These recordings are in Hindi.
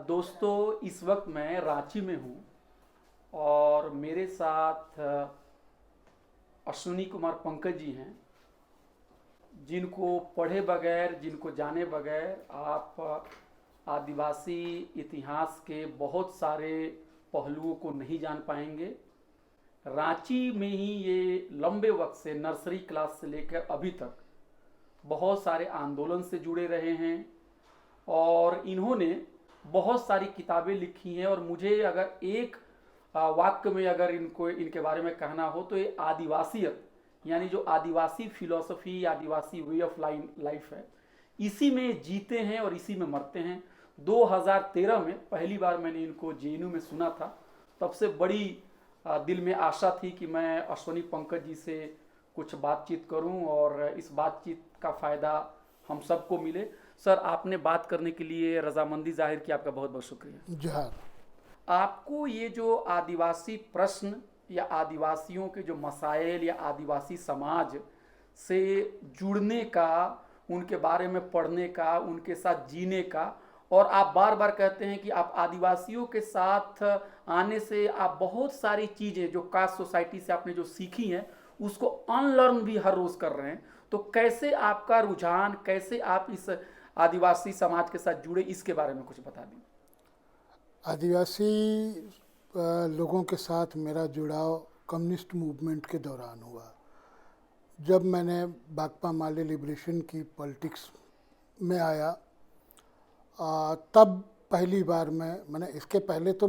दोस्तों, इस वक्त मैं रांची में हूँ और मेरे साथ अश्विनी कुमार पंकज जी हैं, जिनको पढ़े बगैर, जिनको जाने बगैर आप आदिवासी इतिहास के बहुत सारे पहलुओं को नहीं जान पाएंगे। रांची में ही ये लंबे वक्त से नर्सरी क्लास से लेकर अभी तक बहुत सारे आंदोलन से जुड़े रहे हैं और इन्होंने बहुत सारी किताबें लिखी हैं। और मुझे अगर एक वाक्य में अगर इनको इनके बारे में कहना हो तो ये आदिवासियत, यानी जो आदिवासी फिलॉसफी, आदिवासी वे ऑफ लाइफ है, इसी में जीते हैं और इसी में मरते हैं। 2013 में पहली बार मैंने इनको जेएनयू में सुना था। तब से बड़ी दिल में आशा थी कि मैं अश्विनी पंकज जी से कुछ बातचीत करूं और इस बातचीत का फ़ायदा हम सबको मिले। सर, आपने बात करने के लिए रजामंदी जाहिर की, आपका बहुत बहुत शुक्रिया। जोहार। आपको ये जो आदिवासी प्रश्न या आदिवासियों के जो मसाइल या आदिवासी समाज से जुड़ने का, उनके बारे में पढ़ने का, उनके साथ जीने का, और आप बार बार कहते हैं कि आप आदिवासियों के साथ आने से आप बहुत सारी चीज़ें जो कास्ट सोसाइटी से आपने जो सीखी हैं उसको अनलर्न भी हर रोज़ कर रहे हैं। तो कैसे आपका रुझान, कैसे आप इस आदिवासी समाज के साथ जुड़े, इसके बारे में कुछ बता दें। आदिवासी लोगों के साथ मेरा जुड़ाव कम्युनिस्ट मूवमेंट के दौरान हुआ। जब मैंने भाकपा माले लिबरेशन की पॉलिटिक्स में आया, तब पहली बार मैंने इसके पहले तो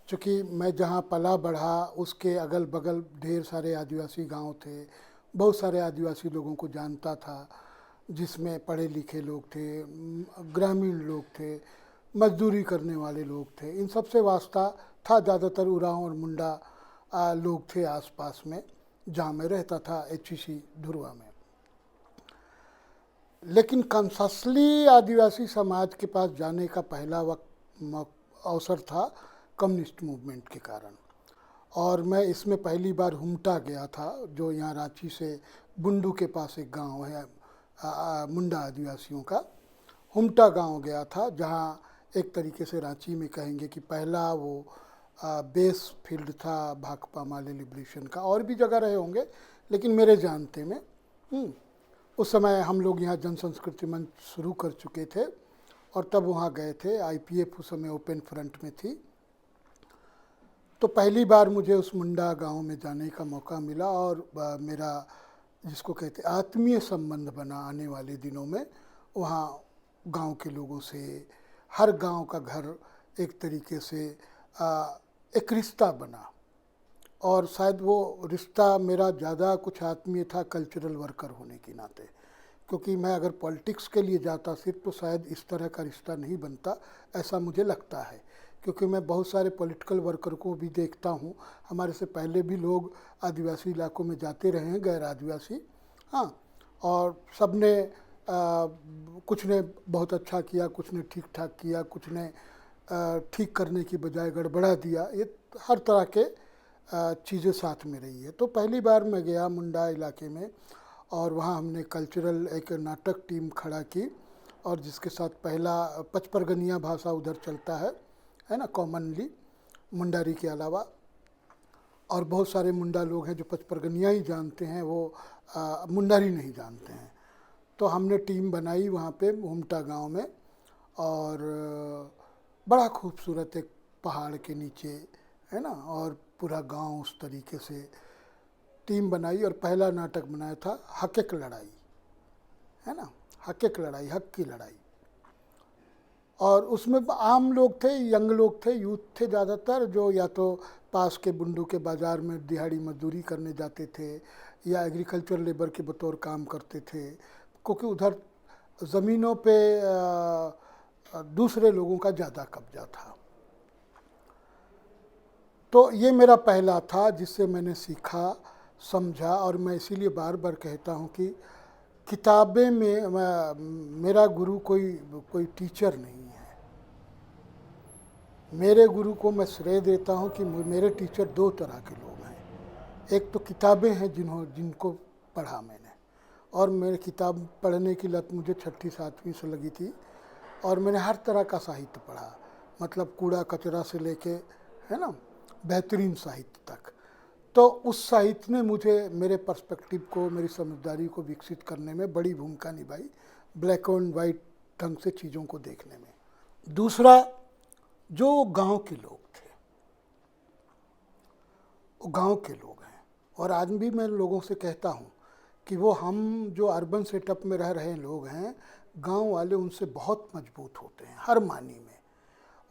चूँकि मैं जहाँ पला बढ़ा उसके अगल बगल ढेर सारे आदिवासी गांव थे, बहुत सारे आदिवासी लोगों को जानता था, जिसमें पढ़े लिखे लोग थे, ग्रामीण लोग थे, मजदूरी करने वाले लोग थे। इन सब से वास्ता था। ज़्यादातर उरांव और मुंडा लोग थे आसपास में, जहाँ मैं रहता था, एचईसी धुरवा में। लेकिन कॉन्शसली आदिवासी समाज के पास जाने का पहला अवसर था कम्युनिस्ट मूवमेंट के कारण। और मैं इसमें पहली बार हुमटा गया था, जो यहाँ रांची से बुंडू के पास एक गांव है मुंडा आदिवासियों का। हुमटा गांव गया था, जहाँ एक तरीके से रांची में कहेंगे कि पहला वो बेस फील्ड था भाकपा माले लिबरेशन का। और भी जगह रहे होंगे, लेकिन मेरे जानते में उस समय हम लोग यहाँ जन संस्कृति मंच शुरू कर चुके थे और तब वहाँ गए थे। आईपीएफ उस समय ओपन फ्रंट में थी। तो पहली बार मुझे उस मुंडा गांव में जाने का मौका मिला और मेरा, जिसको कहते आत्मीय संबंध बना आने वाले दिनों में वहाँ गांव के लोगों से। हर गांव का घर एक तरीके से एक रिश्ता बना, और शायद वो रिश्ता मेरा ज़्यादा कुछ आत्मीय था कल्चरल वर्कर होने के नाते, क्योंकि मैं अगर पॉलिटिक्स के लिए जाता सिर्फ तो शायद इस तरह का रिश्ता नहीं बनता, ऐसा मुझे लगता है। क्योंकि मैं बहुत सारे पॉलिटिकल वर्कर को भी देखता हूँ, हमारे से पहले भी लोग आदिवासी इलाकों में जाते रहे हैं, गैर आदिवासी, हाँ, और सब ने कुछ ने बहुत अच्छा किया, कुछ ने ठीक ठाक किया, कुछ ने ठीक करने की बजाय गड़बड़ा दिया। ये हर तरह के चीज़ें साथ में रही है। तो पहली बार मैं गया मुंडा इलाके में और वहाँ हमने कल्चरल एक नाटक टीम खड़ा की, और जिसके साथ पहला पचपरगनिया भाषा उधर चलता है ना, कॉमनली मुंडारी के अलावा। और बहुत सारे मुंडा लोग हैं जो पचपरगनिया ही जानते हैं, वो मुंडारी नहीं जानते हैं। तो हमने टीम बनाई वहाँ पे हुमटा गांव में, और बड़ा खूबसूरत एक पहाड़ के नीचे, है ना, और पूरा गांव उस तरीके से टीम बनाई। और पहला नाटक बनाया था हक लड़ाई, है ना, हक लड़ाई, हक की लड़ाई। और उसमें आम लोग थे, यंग लोग थे, यूथ थे ज़्यादातर, जो या तो पास के बुंडू के बाज़ार में दिहाड़ी मजदूरी करने जाते थे या एग्रीकल्चर लेबर के बतौर काम करते थे, क्योंकि उधर ज़मीनों पे दूसरे लोगों का ज़्यादा कब्जा था। तो ये मेरा पहला था जिससे मैंने सीखा, समझा। और मैं इसीलिए बार बार कहता हूँ कि किताबें में मेरा गुरु कोई टीचर नहीं है। मेरे गुरु को मैं श्रेय देता हूँ कि मेरे टीचर दो तरह के लोग हैं। एक तो किताबें हैं जिनको पढ़ा मैंने, और मेरे किताब पढ़ने की लत मुझे 6ठी 7वीं से लगी थी, और मैंने हर तरह का साहित्य पढ़ा। मतलब कूड़ा कचरा से लेके, है ना, बेहतरीन साहित्य तक। तो उस साहित्य ने मुझे, मेरे पर्सपेक्टिव को, मेरी समझदारी को विकसित करने में बड़ी भूमिका निभाई, ब्लैक एंड वाइट ढंग से चीज़ों को देखने में। दूसरा, जो गांव के लोग थे, वो गांव के लोग हैं, और आज भी मैं लोगों से कहता हूँ कि वो हम जो अर्बन सेटअप में रह रहे लोग हैं, गांव वाले उनसे बहुत मजबूत होते हैं हर मानी में।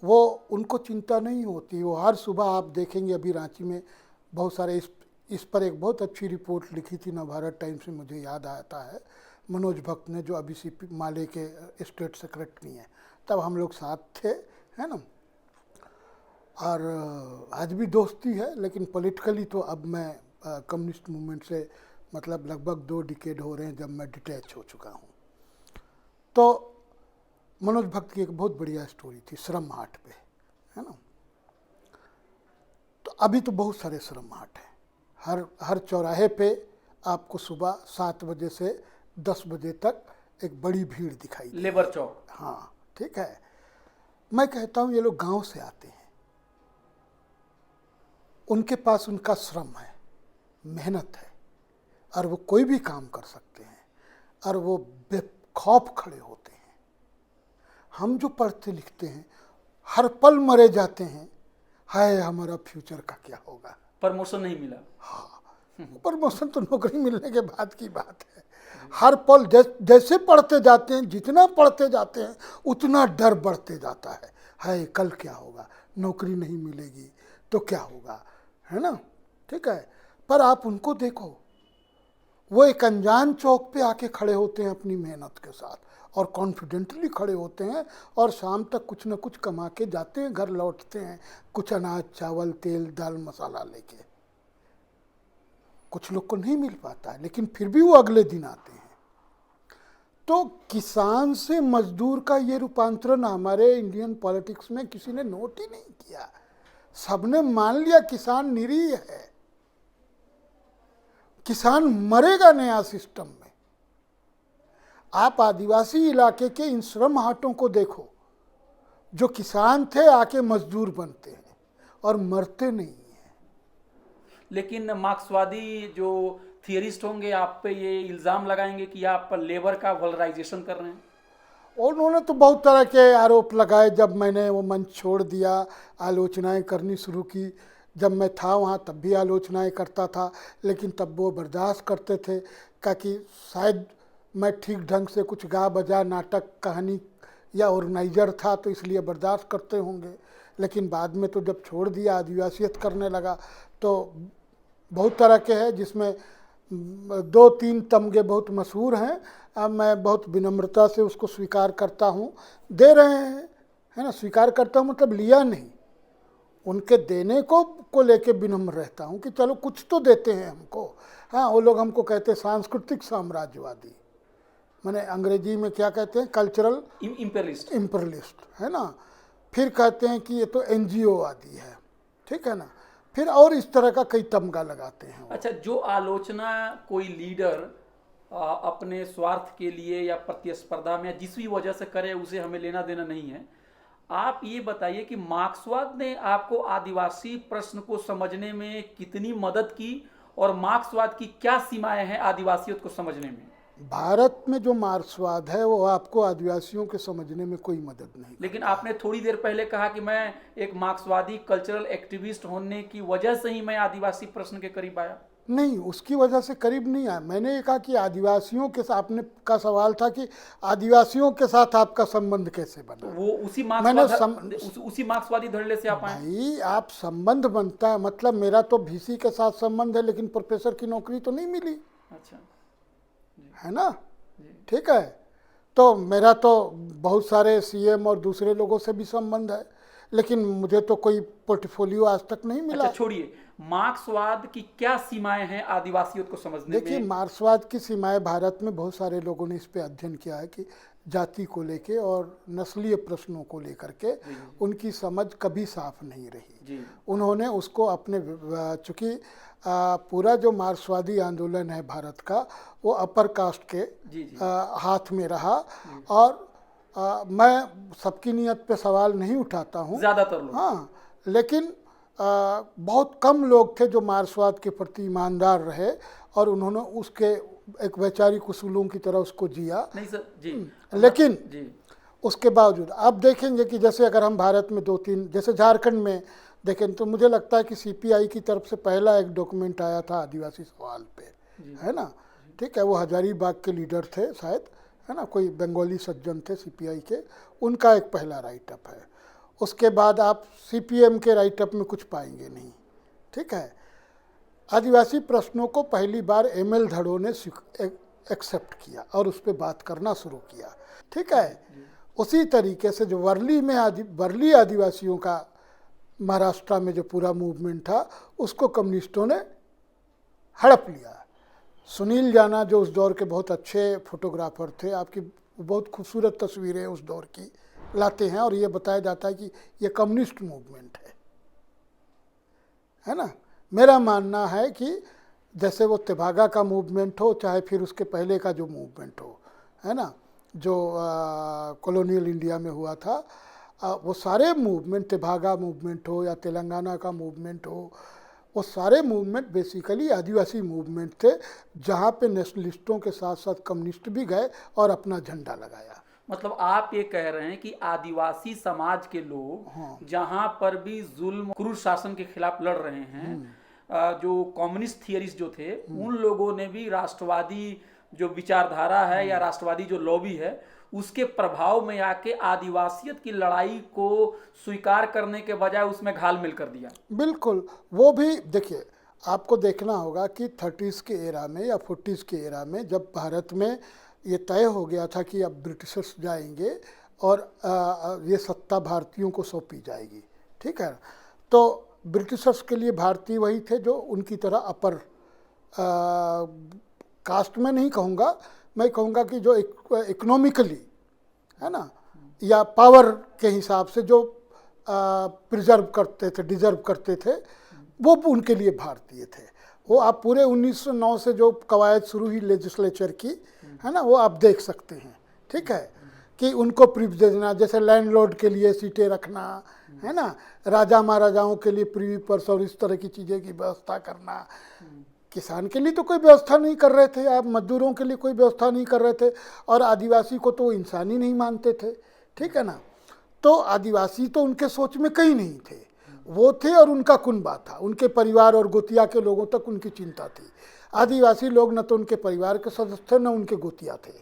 वो, उनको चिंता नहीं होती। वो हर सुबह आप देखेंगे, अभी रांची में बहुत सारे इस पर एक बहुत अच्छी रिपोर्ट लिखी थी नवभारत टाइम्स में, मुझे याद आता है, मनोज भक्त ने, जो अभी सीपी माले के स्टेट सेक्रेटरी हैं। तब हम लोग साथ थे, है ना, और आज भी दोस्ती है, लेकिन पॉलिटिकली तो अब मैं कम्युनिस्ट मूवमेंट से मतलब लगभग 2 डिकेड हो रहे हैं जब मैं डिटैच हो चुका हूँ। तो मनोज भक्त की एक बहुत बढ़िया स्टोरी थी श्रम हाट पे, है ना। तो अभी तो बहुत सारे श्रम हाट हैं, हर चौराहे पे आपको सुबह 7 बजे से 10 बजे तक एक बड़ी भीड़ दिखाई देगी। लेबर चौक। हाँ, ठीक है। मैं कहता हूँ ये लोग गांव से आते हैं, उनके पास उनका श्रम है, मेहनत है, और वो कोई भी काम कर सकते हैं, और वो बेखौफ खड़े होते हैं। हम जो पढ़ते लिखते हैं, हर पल मरे जाते हैं, हाय हमारा फ्यूचर का क्या होगा। प्रमोशन नहीं मिला। हाँ, प्रमोशन तो नौकरी मिलने के बाद की बात है। हर पल जैसे पढ़ते जाते हैं, जितना पढ़ते जाते हैं, उतना डर बढ़ते जाता है। हाय कल क्या होगा, नौकरी नहीं मिलेगी तो क्या होगा, है ना, ठीक है। पर आप उनको देखो, वो एक अनजान चौक पे आके खड़े होते हैं अपनी मेहनत के साथ, और कॉन्फिडेंटली खड़े होते हैं, और शाम तक कुछ ना कुछ कमा के जाते हैं, घर लौटते हैं, कुछ अनाज चावल तेल दाल मसाला लेके। कुछ लोग को नहीं मिल पाता है, लेकिन फिर भी वो अगले दिन आते हैं। तो किसान से मजदूर का ये रूपांतरण हमारे इंडियन पॉलिटिक्स में किसी ने नोट ही नहीं किया। सबने मान लिया किसान निरीह है, किसान मरेगा नया सिस्टम में। आप आदिवासी इलाके के इन श्रम हाटों को देखो, जो किसान थे आके मजदूर बनते हैं और मरते नहीं हैं। लेकिन मार्क्सवादी जो थियरिस्ट होंगे आप पे ये इल्ज़ाम लगाएंगे कि आप लेबर का वल्गराइजेशन कर रहे हैं। और उन्होंने तो बहुत तरह के आरोप लगाए। जब मैंने वो मंच छोड़ दिया, आलोचनाएं करनी शुरू की। जब मैं था वहाँ तब भी आलोचनाएं करता था, लेकिन तब वो बर्दाश्त करते थे, कि शायद मैं ठीक ढंग से कुछ गा बजा, नाटक कहानी या ऑर्गेनाइजर था, तो इसलिए बर्दाश्त करते होंगे। लेकिन बाद में तो जब छोड़ दिया, आदिवासियत करने लगा, तो बहुत तरह के हैं, जिसमें 2-3 तमगे बहुत मशहूर हैं। अब मैं बहुत विनम्रता से उसको स्वीकार करता हूँ, दे रहे हैं, है ना। स्वीकार करता हूँ मतलब लिया नहीं, उनके देने को लेके विनम्र रहता हूँ कि चलो कुछ तो देते हैं हमको। हाँ, वो लोग हमको कहते हैं सांस्कृतिक साम्राज्यवादी, माने अंग्रेजी में क्या कहते हैं, कल्चरल इम्पेरियलिस्ट, है ना। फिर कहते हैं कि ये तो NGO वादी है, ठीक है ना। फिर और इस तरह का कई तमगा लगाते हैं। अच्छा, जो आलोचना कोई लीडर अपने स्वार्थ के लिए या प्रतिस्पर्धा में जिस भी वजह से करे, उसे हमें लेना देना नहीं है। आप ये बताइए कि मार्क्सवाद ने आपको आदिवासी प्रश्न को समझने में कितनी मदद की, और मार्क्सवाद की क्या सीमाएं हैं आदिवासियत को समझने में। भारत में जो मार्क्सवाद है वो आपको आदिवासियों के समझने में कोई मदद नहीं। लेकिन आपने थोड़ी देर पहले कहा कि मैं एक मार्क्सवादी कल्चरल एक्टिविस्ट होने की वजह से ही मैं आदिवासी प्रश्न के करीब आया। नहीं, उसकी वजह से करीब नहीं आया। मैंने ये कहा कि आदिवासियों के साथ, आपने का सवाल था कि आदिवासियों के साथ आपका संबंध कैसे बना। तो वो उसी मार्क्सवादी धड़ल्ले से आप आए। भाई, आप संबंध बनता है मतलब, मेरा तो VC के साथ संबंध है, लेकिन प्रोफेसर की नौकरी तो नहीं मिली। अच्छा, है ना, ठीक है। तो मेरा तो बहुत सारे CM और दूसरे लोगों से भी संबंध है, लेकिन मुझे तो कोई पोर्टफोलियो आज तक नहीं मिला। अच्छा, छोड़िए, मार्क्सवाद की क्या सीमाएं हैं आदिवासियों को समझने में। देखिए, मार्क्सवाद की सीमाएं, भारत में बहुत सारे लोगों ने इस पे अध्ययन किया है कि जाति को लेके और नस्लीय प्रश्नों को लेकर के उनकी समझ कभी साफ नहीं रही। उन्होंने उसको अपने, चूँकि पूरा जो मार्क्सवादी आंदोलन है भारत का, वो अपर कास्ट के हाथ में रहा, और मैं सबकी नीयत पे सवाल नहीं उठाता हूँ, ज्यादातर लोग। हाँ, लेकिन बहुत कम लोग थे जो मार्क्सवाद के प्रति ईमानदार रहे और उन्होंने उसके एक वैचारिक उसूलों की तरह उसको जिया। नहीं सर जी, लेकिन जी उसके बावजूद आप देखेंगे कि जैसे अगर हम भारत में 2-3, जैसे झारखंड में देखें तो मुझे लगता है कि सीपीआई की तरफ से पहला एक डॉक्यूमेंट आया था आदिवासी सवाल पे, है ना, ठीक है, वो हजारीबाग के लीडर थे शायद, है ना, कोई बंगाली सज्जन थे सीपीआई के, उनका एक पहला राइटअप है। उसके बाद आप सीपीएम के राइटअप में कुछ पाएंगे नहीं, ठीक है। आदिवासी प्रश्नों को पहली बार एमएल धड़ो ने एक्सेप्ट किया और उस पर बात करना शुरू किया, ठीक है। उसी तरीके से जो वर्ली आदिवासियों का महाराष्ट्र में जो पूरा मूवमेंट था उसको कम्युनिस्टों ने हड़प लिया। सुनील जाना जो उस दौर के बहुत अच्छे फोटोग्राफर थे, आपकी बहुत खूबसूरत तस्वीरें उस दौर की लाते हैं और ये बताया जाता है कि ये कम्युनिस्ट मूवमेंट है ना। मेरा मानना है कि जैसे वो तेभागा का मूवमेंट हो चाहे फिर उसके पहले का जो मूवमेंट हो, है ना, जो कॉलोनियल इंडिया में हुआ था, वो सारे मूवमेंट, तेभागा मूवमेंट हो या तेलंगाना का मूवमेंट हो, वो सारे मूवमेंट बेसिकली आदिवासी मूवमेंट थे जहाँ पे नेशनलिस्टों के साथ साथ कम्युनिस्ट भी गए और अपना झंडा लगाया। मतलब आप ये कह रहे हैं कि आदिवासी समाज के लोग जहां पर भी जुल्म क्रूर शासन के खिलाफ लड़ रहे हैं, जो कम्युनिस्ट थियरिस्ट जो थे उन लोगों ने भी राष्ट्रवादी जो विचारधारा है या राष्ट्रवादी जो लॉबी है उसके प्रभाव में आके आदिवासियत की लड़ाई को स्वीकार करने के बजाय उसमें घालमेल कर दिया। बिल्कुल, वो भी देखिए, आपको देखना होगा कि 30s के एरा में या 40s के एरा में जब भारत में ये तय हो गया था कि अब ब्रिटिशर्स जाएंगे और ये सत्ता भारतीयों को सौंपी जाएगी, ठीक है, तो ब्रिटिशर्स के लिए भारतीय वही थे जो उनकी तरह अपर कास्ट में नहीं कहूँगा, मैं कहूँगा कि जो इकोनॉमिकली, है ना, या पावर के हिसाब से जो प्रिजर्व करते थे, डिजर्व करते थे, वो उनके लिए भारतीय थे। वो आप पूरे 1909 से जो कवायद शुरू हुई लेजिस्लेचर की, है ना, वो आप देख सकते हैं, ठीक है, कि उनको प्रिविलेज देना, जैसे लैंडलॉर्ड के लिए सीटें रखना, है ना, राजा महाराजाओं के लिए प्रीवी पर्स और इस तरह की चीज़ें की व्यवस्था करना। किसान के लिए तो कोई व्यवस्था नहीं कर रहे थे, आप मजदूरों के लिए कोई व्यवस्था नहीं कर रहे थे, और आदिवासी को तो इंसान ही नहीं मानते थे, ठीक है ना। तो आदिवासी तो उनके सोच में कहीं नहीं थे, वो थे और उनका कुनबा था, उनके परिवार और गोतिया के लोगों तक उनकी चिंता थी। आदिवासी लोग न तो उनके परिवार के सदस्य थे न उनके गोतिया थे,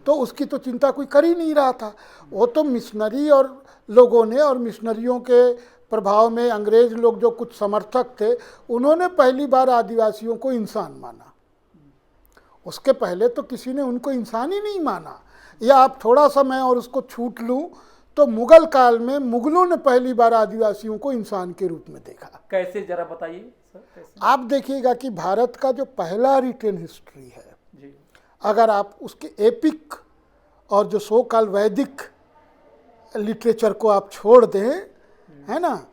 तो उसकी तो चिंता कोई कर ही नहीं रहा था। वो तो मिशनरी और लोगों ने, और मिशनरियों के प्रभाव में अंग्रेज लोग जो कुछ समर्थक थे उन्होंने पहली बार आदिवासियों को इंसान माना। उसके पहले तो किसी ने उनको इंसान ही नहीं माना। या आप थोड़ा सा मैं और उसको छूट लूँ तो मुगल काल में मुगलों ने पहली बार आदिवासियों को इंसान के रूप में देखा। कैसे, जरा बताइए सर, कैसे? आप देखिएगा कि भारत का जो पहला रिटन हिस्ट्री है जी, अगर आप उसके एपिक और जो सो काल वैदिक लिटरेचर को आप छोड़ दें, है ना,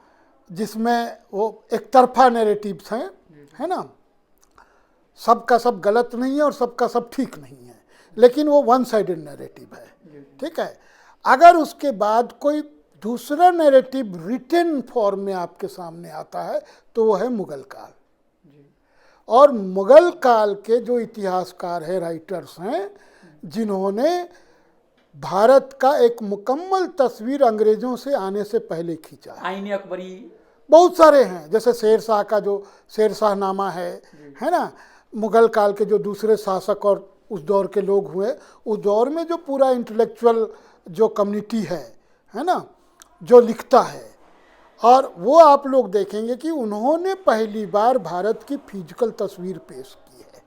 जिसमें वो एक तरफा नैरेटिव्स हैं, है ना, सबका सब गलत नहीं है और सबका सब ठीक नहीं है, लेकिन वो वन साइडेड नैरेटिव है, ठीक है। अगर उसके बाद कोई दूसरा नैरेटिव रिटन फॉर्म में आपके सामने आता है तो वो है मुगल काल। और मुगल काल के जो इतिहासकार हैं, राइटर्स हैं, जिन्होंने भारत का एक मुकम्मल तस्वीर अंग्रेजों से आने से पहले खींचा है, आईने अकबरी बहुत सारे हैं, जैसे शेरशाह का जो शेरशाहनामा है ना, मुगल काल के जो दूसरे शासक और उस दौर के लोग हुए, उस दौर में जो पूरा इंटेलेक्चुअल जो कम्युनिटी है ना, जो लिखता है, और वो आप लोग देखेंगे कि उन्होंने पहली बार भारत की फिजिकल तस्वीर पेश की है,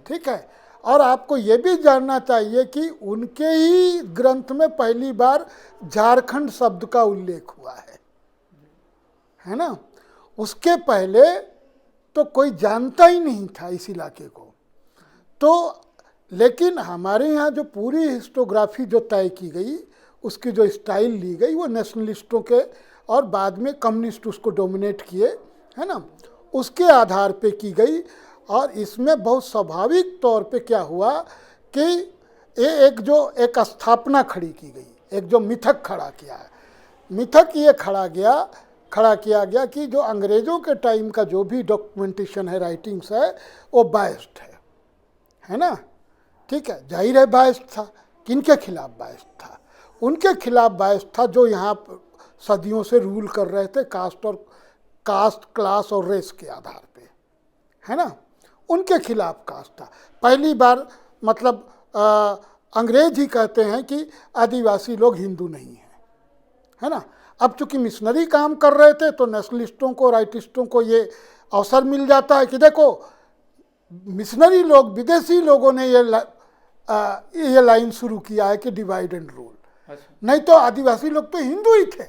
ठीक है। और आपको ये भी जानना चाहिए कि उनके ही ग्रंथ में पहली बार झारखंड शब्द का उल्लेख हुआ है ना। उसके पहले तो कोई जानता ही नहीं था इस इलाके को। तो लेकिन हमारे यहाँ जो पूरी हिस्टोग्राफी जो तय की गई, उसकी जो स्टाइल ली गई, वो नेशनलिस्टों के और बाद में कम्युनिस्ट उसको डोमिनेट किए, है ना, उसके आधार पे की गई। और इसमें बहुत स्वाभाविक तौर पे क्या हुआ कि ये एक स्थापना खड़ी की गई, एक जो मिथक खड़ा किया है। मिथक ये खड़ा किया गया कि जो अंग्रेज़ों के टाइम का जो भी डॉक्यूमेंटेशन है, राइटिंग्स है, वो बायस्ड है ना। ठीक है, जाहिर है बायस्ड था। किनके खिलाफ बायस्ड था? उनके खिलाफ बायस्ड था जो यहाँ सदियों से रूल कर रहे थे कास्ट, क्लास और रेस के आधार पे, है ना। उनके खिलाफ कास्ट था। पहली बार मतलब अंग्रेज ही कहते हैं कि आदिवासी लोग हिंदू नहीं हैं, है ना। अब चूंकि मिशनरी काम कर रहे थे तो नेशनलिस्टों को, राइटिस्टों को ये अवसर मिल जाता है कि देखो मिशनरी लोग, विदेशी लोगों ने ये लाइन शुरू किया है कि डिवाइड एंड रूल। नहीं तो आदिवासी लोग तो हिंदू ही थे,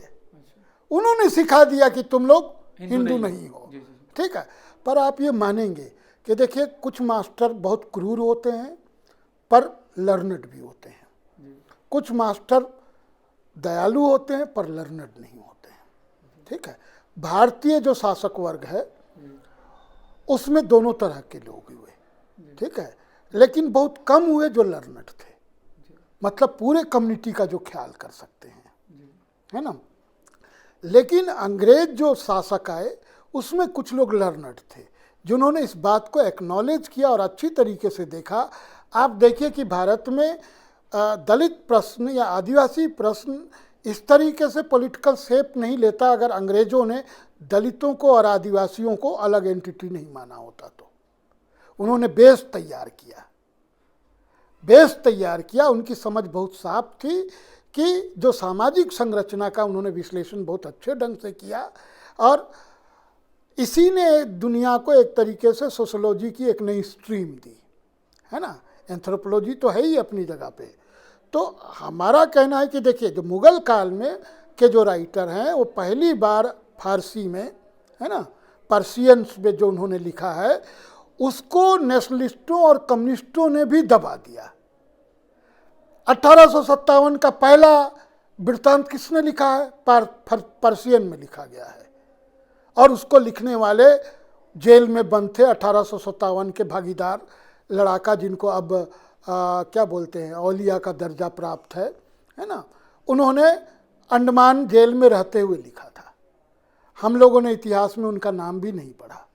उन्होंने सिखा दिया कि तुम लोग हिंदू नहीं हो। ठीक है, पर आप ये मानेंगे कि देखिए कुछ मास्टर बहुत क्रूर होते हैं पर लर्नड भी होते हैं, कुछ मास्टर दयालु होते हैं पर लर्नड नहीं होते हैं। ठीक है, भारतीय जो शासक वर्ग है उसमें दोनों तरह के लोग हुए, ठीक है, लेकिन बहुत कम हुए जो लर्नड थे, मतलब पूरे कम्युनिटी का जो ख्याल कर सकते हैं, है ना। लेकिन अंग्रेज जो शासक आए उसमें कुछ लोग लर्नड थे जिन्होंने इस बात को एक्नॉलेज किया और अच्छी तरीके से देखा। आप देखिए कि भारत में दलित प्रश्न या आदिवासी प्रश्न इस तरीके से पॉलिटिकल शेप नहीं लेता अगर अंग्रेज़ों ने दलितों को और आदिवासियों को अलग एंटिटी नहीं माना होता। तो उन्होंने बेस तैयार किया। उनकी समझ बहुत साफ थी कि जो सामाजिक संरचना का उन्होंने विश्लेषण बहुत अच्छे ढंग से किया और इसी ने दुनिया को एक तरीके से सोशोलॉजी की एक नई स्ट्रीम दी, है ना। एंथ्रोपोलॉजी तो है ही अपनी जगह पे। तो हमारा कहना है कि देखिए जो मुगल काल में के जो राइटर हैं वो पहली बार फारसी में, है ना, पर्शियंस में जो उन्होंने लिखा है उसको नेशनलिस्टों और कम्युनिस्टों ने भी दबा दिया। 1857 का पहला वृत्तांत किसने लिखा है? पर्शियन में लिखा गया है और उसको लिखने वाले जेल में बंद थे 1857 के भागीदार लड़ाका जिनको अब क्या बोलते हैं, औलिया का दर्जा प्राप्त है ना। उन्होंने अंडमान जेल में रहते हुए लिखा था। हम लोगों ने इतिहास में उनका नाम भी नहीं पढ़ा,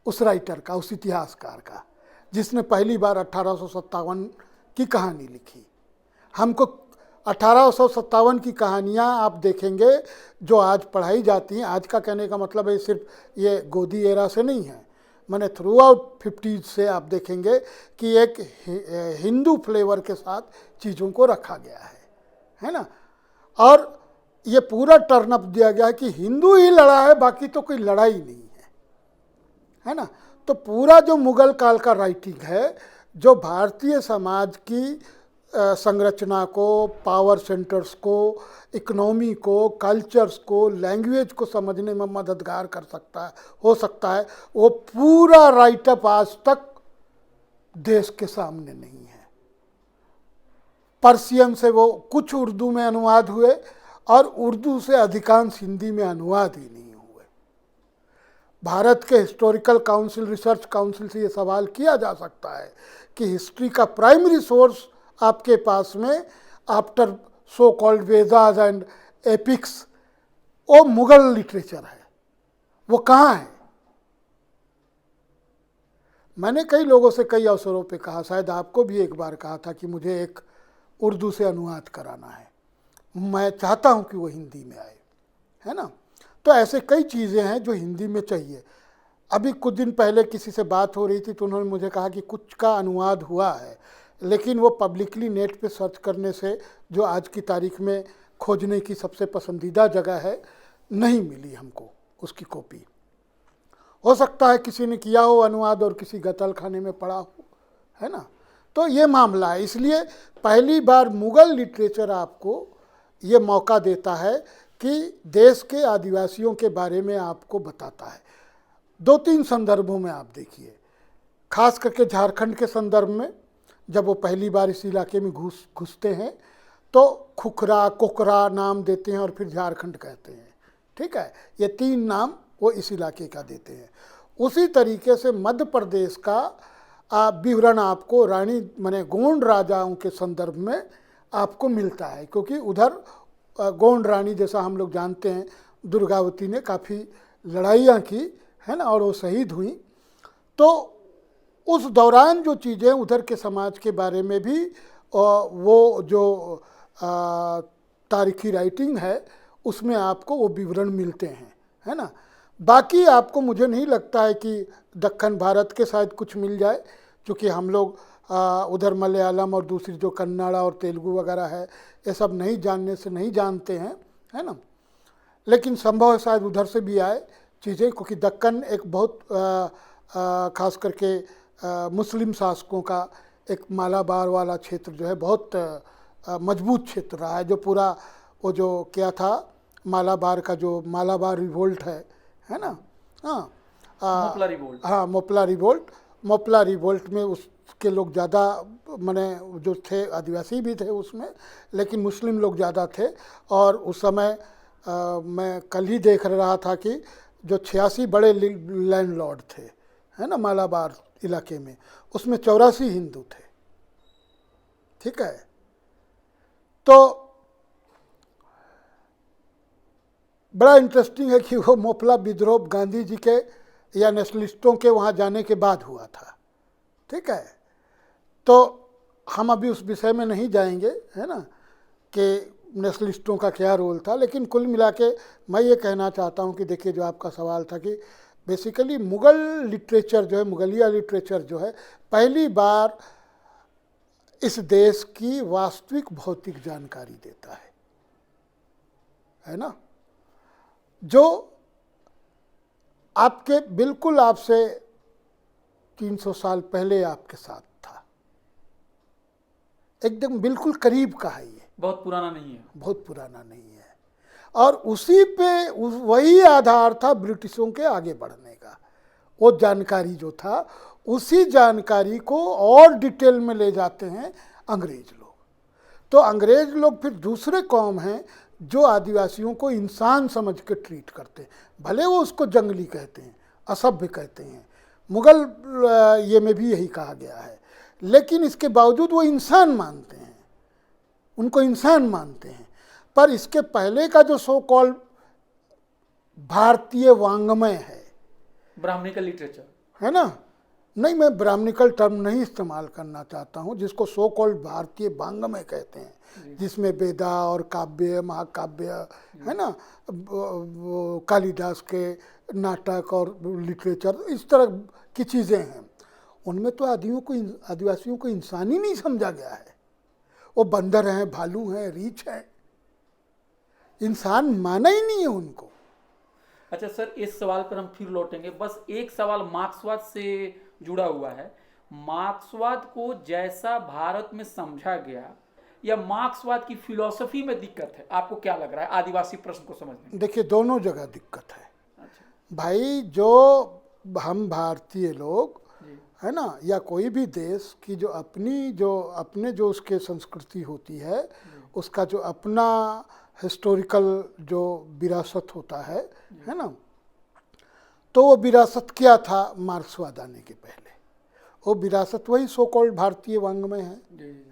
उस राइटर का, उस इतिहासकार का जिसने पहली बार 1857 की कहानी लिखी। हमको 1857 की कहानियाँ आप देखेंगे जो आज पढ़ाई जाती हैं, आज का कहने का मतलब है सिर्फ ये गोदी एरा से नहीं है, मैंने थ्रू आउट 50s से आप देखेंगे कि एक हिंदू फ्लेवर के साथ चीज़ों को रखा गया है ना। और ये पूरा टर्नअप दिया गया है कि हिंदू ही लड़ा है, बाकी तो कोई लड़ाई नहीं है ना। तो पूरा जो मुगल काल का राइटिंग है जो भारतीय समाज की संरचना को, पावर सेंटर्स को, इकोनॉमी को, कल्चर्स को, लैंग्वेज को समझने में मददगार हो सकता है, वो पूरा राइटअप आज तक देश के सामने नहीं है। पर्शियन से वो कुछ उर्दू में अनुवाद हुए और उर्दू से अधिकांश हिंदी में अनुवाद ही नहीं हुए। भारत के हिस्टोरिकल काउंसिल, रिसर्च काउंसिल से ये सवाल किया जा सकता है कि हिस्ट्री का प्राइमरी सोर्स आपके पास में after so called Vedas and epics वो मुगल लिटरेचर है, वो कहाँ है? मैंने कई लोगों से कई अवसरों पे कहा, शायद आपको भी एक बार कहा था कि मुझे एक उर्दू से अनुवाद कराना है, मैं चाहता हूँ कि वो हिंदी में आए, है ना। तो ऐसे कई चीज़ें हैं जो हिंदी में चाहिए। अभी कुछ दिन पहले किसी से बात हो रही थी तो उन्होंने मुझे कहा कि कुछ का अनुवाद हुआ है लेकिन वो पब्लिकली नेट पे सर्च करने से, जो आज की तारीख में खोजने की सबसे पसंदीदा जगह है, नहीं मिली हमको उसकी कॉपी। हो सकता है किसी ने किया हो अनुवाद और किसी गतल खाने में पड़ा हो, है ना। तो ये मामला है। इसलिए पहली बार मुगल लिटरेचर आपको ये मौका देता है कि देश के आदिवासियों के बारे में आपको बताता है। 2-3 संदर्भों में आप देखिए, खास करके झारखंड के संदर्भ में जब वो पहली बार इस इलाके में घुसते हैं तो खुखरा, कोकरा नाम देते हैं और फिर झारखंड कहते हैं, ठीक है। ये 3 नाम वो इस इलाके का देते हैं। उसी तरीके से मध्य प्रदेश का विवरण आपको रानी माने गोंड राजाओं के संदर्भ में आपको मिलता है, क्योंकि उधर गोंड रानी, जैसा हम लोग जानते हैं, दुर्गावती ने काफ़ी लड़ाइयाँ की, है ना, और वो शहीद हुई। तो उस दौरान जो चीज़ें उधर के समाज के बारे में भी वो जो तारीखी राइटिंग है उसमें आपको वो विवरण मिलते हैं, है ना। बाकी आपको, मुझे नहीं लगता है कि दक्कन भारत के शायद कुछ मिल जाए, क्योंकि हम लोग उधर मलयालम और दूसरी जो कन्नड़ और तेलुगु वगैरह है ये सब नहीं जानने से नहीं जानते हैं, है ना। लेकिन संभव है शायद उधर से भी आए चीज़ें, क्योंकि दक्कन एक बहुत खास करके मुस्लिम शासकों का एक मालाबार वाला क्षेत्र जो है बहुत मजबूत क्षेत्र रहा है। जो पूरा वो जो क्या था मालाबार का, जो मालाबार रिवोल्ट है ना, हाँ, मोपला रिवोल्ट, हाँ मोपला रिवोल्ट में उसके लोग ज़्यादा, माने जो थे आदिवासी भी थे उसमें, लेकिन मुस्लिम लोग ज़्यादा थे। और उस समय मैं कल ही देख रहा था कि जो 86 बड़े लैंडलॉर्ड थे, है ना, मालाबार इलाके में, उसमें 84 हिंदू थे, ठीक है। तो बड़ा इंटरेस्टिंग है कि वो मोपला विद्रोह गांधी जी के या नेशनलिस्टों के वहाँ जाने के बाद हुआ था, ठीक है। तो हम अभी उस विषय में नहीं जाएंगे, है ना, कि नेशनलिस्टों का क्या रोल था। लेकिन कुल मिला के मैं ये कहना चाहता हूँ कि देखिए, जो आपका सवाल था कि बेसिकली मुग़ल लिटरेचर जो है, मुगलिया लिटरेचर जो है, पहली बार इस देश की वास्तविक भौतिक जानकारी देता है ना, जो आपके बिल्कुल आपसे 300 साल पहले आपके साथ था, एकदम बिल्कुल करीब का है। ये बहुत पुराना नहीं है, बहुत पुराना नहीं है। और उसी पे वही आधार था ब्रिटिशों के आगे बढ़ने का। वो जानकारी जो था, उसी जानकारी को और डिटेल में ले जाते हैं अंग्रेज लोग। तो अंग्रेज लोग फिर दूसरे कौम हैं जो आदिवासियों को इंसान समझ के ट्रीट करते हैं, भले वो उसको जंगली कहते हैं, असभ्य कहते हैं, मुग़ल ये में भी यही कहा गया है, लेकिन इसके बावजूद वो इंसान मानते हैं, उनको इंसान मानते हैं। पर इसके पहले का जो सो कॉल्ड भारतीय वांग्मय है, ब्राह्मणिकल लिटरेचर, है ना, नहीं, मैं ब्राह्मणिकल टर्म नहीं इस्तेमाल करना चाहता हूँ, जिसको सो कॉल्ड भारतीय वांग्मय कहते हैं, जिसमें वेदा और काव्य, महाकाव्य, है ना, कालिदास के नाटक और लिटरेचर, इस तरह की चीज़ें हैं। उनमें तो आदिवासियों को इंसान ही नहीं समझा गया है। वो बंदर हैं, भालू हैं, रीछ हैं, इंसान माना ही नहीं है उनको। अच्छा सर, इस सवाल पर हम फिर लौटेंगे। बस एक सवाल मार्क्सवाद से जुड़ा हुआ है। मार्क्सवाद को जैसा भारत में समझा गया, या मार्क्सवाद की फिलॉसफी में दिक्कत है, आपको क्या लग रहा है आदिवासी प्रश्न को समझने में? देखिए, दोनों जगह दिक्कत है। अच्छा भाई, जो हम भारतीय लोग, है ना, या कोई भी देश की जो अपने जो उसके संस्कृति होती है, उसका जो अपना हिस्टोरिकल जो विरासत होता है ना, तो वो विरासत क्या था मार्क्सवाद आने के पहले? वो विरासत वही सो कॉल्ड भारतीय वांग्मय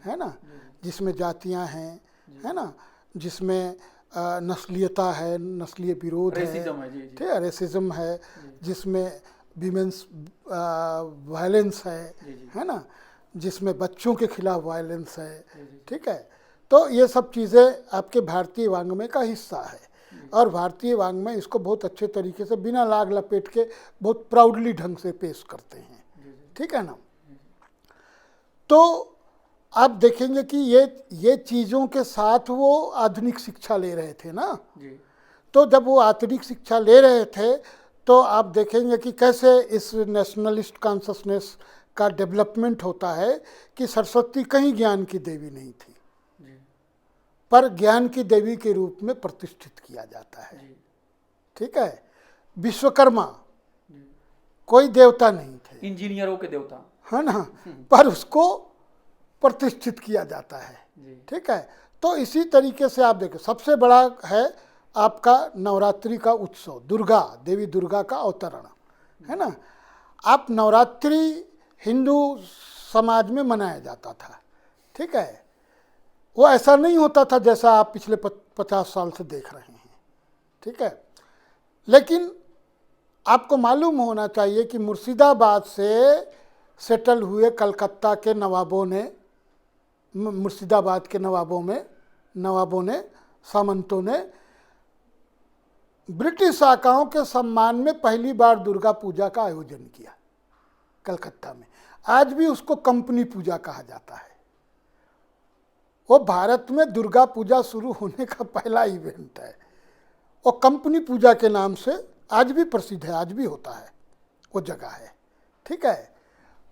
है ना, जिसमें जातियां हैं, है ना, जिसमें नस्लीयता है, नस्लीय विरोध है, ठीक है, रेसिज्म है, जिसमें विमेंस वायलेंस है ना, जिसमें बच्चों के खिलाफ वायलेंस है, ठीक है। तो ये सब चीज़ें आपके भारतीय वांग्मय का हिस्सा है, और भारतीय वांग्मय इसको बहुत अच्छे तरीके से बिना लाग लपेट के बहुत प्राउडली ढंग से पेश करते हैं, ठीक है ना। तो आप देखेंगे कि ये चीज़ों के साथ वो आधुनिक शिक्षा ले रहे थे ना। तो जब वो आधुनिक शिक्षा ले रहे थे, तो आप देखेंगे कि कैसे इस नेशनलिस्ट कॉन्शसनेस का डेवलपमेंट होता है कि सरस्वती कहीं ज्ञान की देवी नहीं थी, पर ज्ञान की देवी के रूप में प्रतिष्ठित किया जाता है, ठीक है। विश्वकर्मा कोई देवता नहीं थे, इंजीनियरों के देवता, है ना, पर उसको प्रतिष्ठित किया जाता है, ठीक है। तो इसी तरीके से आप देखो, सबसे बड़ा है आपका नवरात्रि का उत्सव, देवी दुर्गा का अवतरण, है ना। आप नवरात्रि हिंदू समाज में मनाया जाता था, ठीक है, वो ऐसा नहीं होता था जैसा आप पिछले 50 साल से देख रहे हैं, ठीक है। लेकिन आपको मालूम होना चाहिए कि मुर्शिदाबाद से सेटल हुए कलकत्ता के नवाबों ने, मुर्शिदाबाद के नवाबों ने सामंतों ने ब्रिटिश शाखाओं के सम्मान में पहली बार दुर्गा पूजा का आयोजन किया कलकत्ता में। आज भी उसको कंपनी पूजा कहा जाता है। वो भारत में दुर्गा पूजा शुरू होने का पहला इवेंट है। वो कंपनी पूजा के नाम से आज भी प्रसिद्ध है, आज भी होता है, वो जगह है, ठीक है।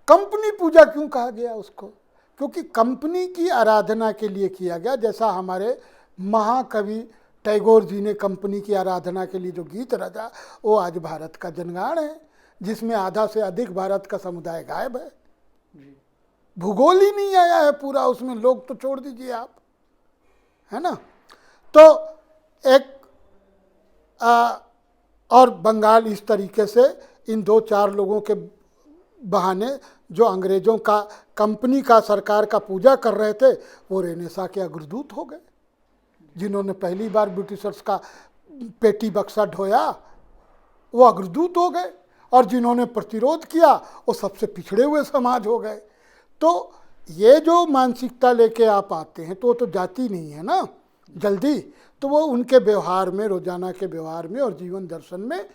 कंपनी पूजा क्यों कहा गया उसको? क्योंकि कंपनी की आराधना के लिए किया गया। जैसा हमारे महाकवि टैगोर जी ने कंपनी की आराधना के लिए जो गीत रचा, वो आज भारत का जनगान है, जिसमें आधा से अधिक भारत का समुदाय गायब है। भूगोल ही नहीं आया है पूरा उसमें, लोग तो छोड़ दीजिए आप, है ना। तो एक और बंगाल इस तरीके से इन 2-4 लोगों के बहाने जो अंग्रेज़ों का कंपनी का सरकार का पूजा कर रहे थे, वो रेनेसां के अग्रदूत हो गए। जिन्होंने पहली बार ब्रिटिशर्स का पेटी बक्सा ढोया, वो अग्रदूत हो गए, और जिन्होंने प्रतिरोध किया वो सबसे पिछड़े हुए समाज हो गए। तो ये जो मानसिकता लेके आप आते हैं, तो वो तो जाती नहीं है ना जल्दी, तो वो उनके व्यवहार में, रोजाना के व्यवहार में और जीवन दर्शन में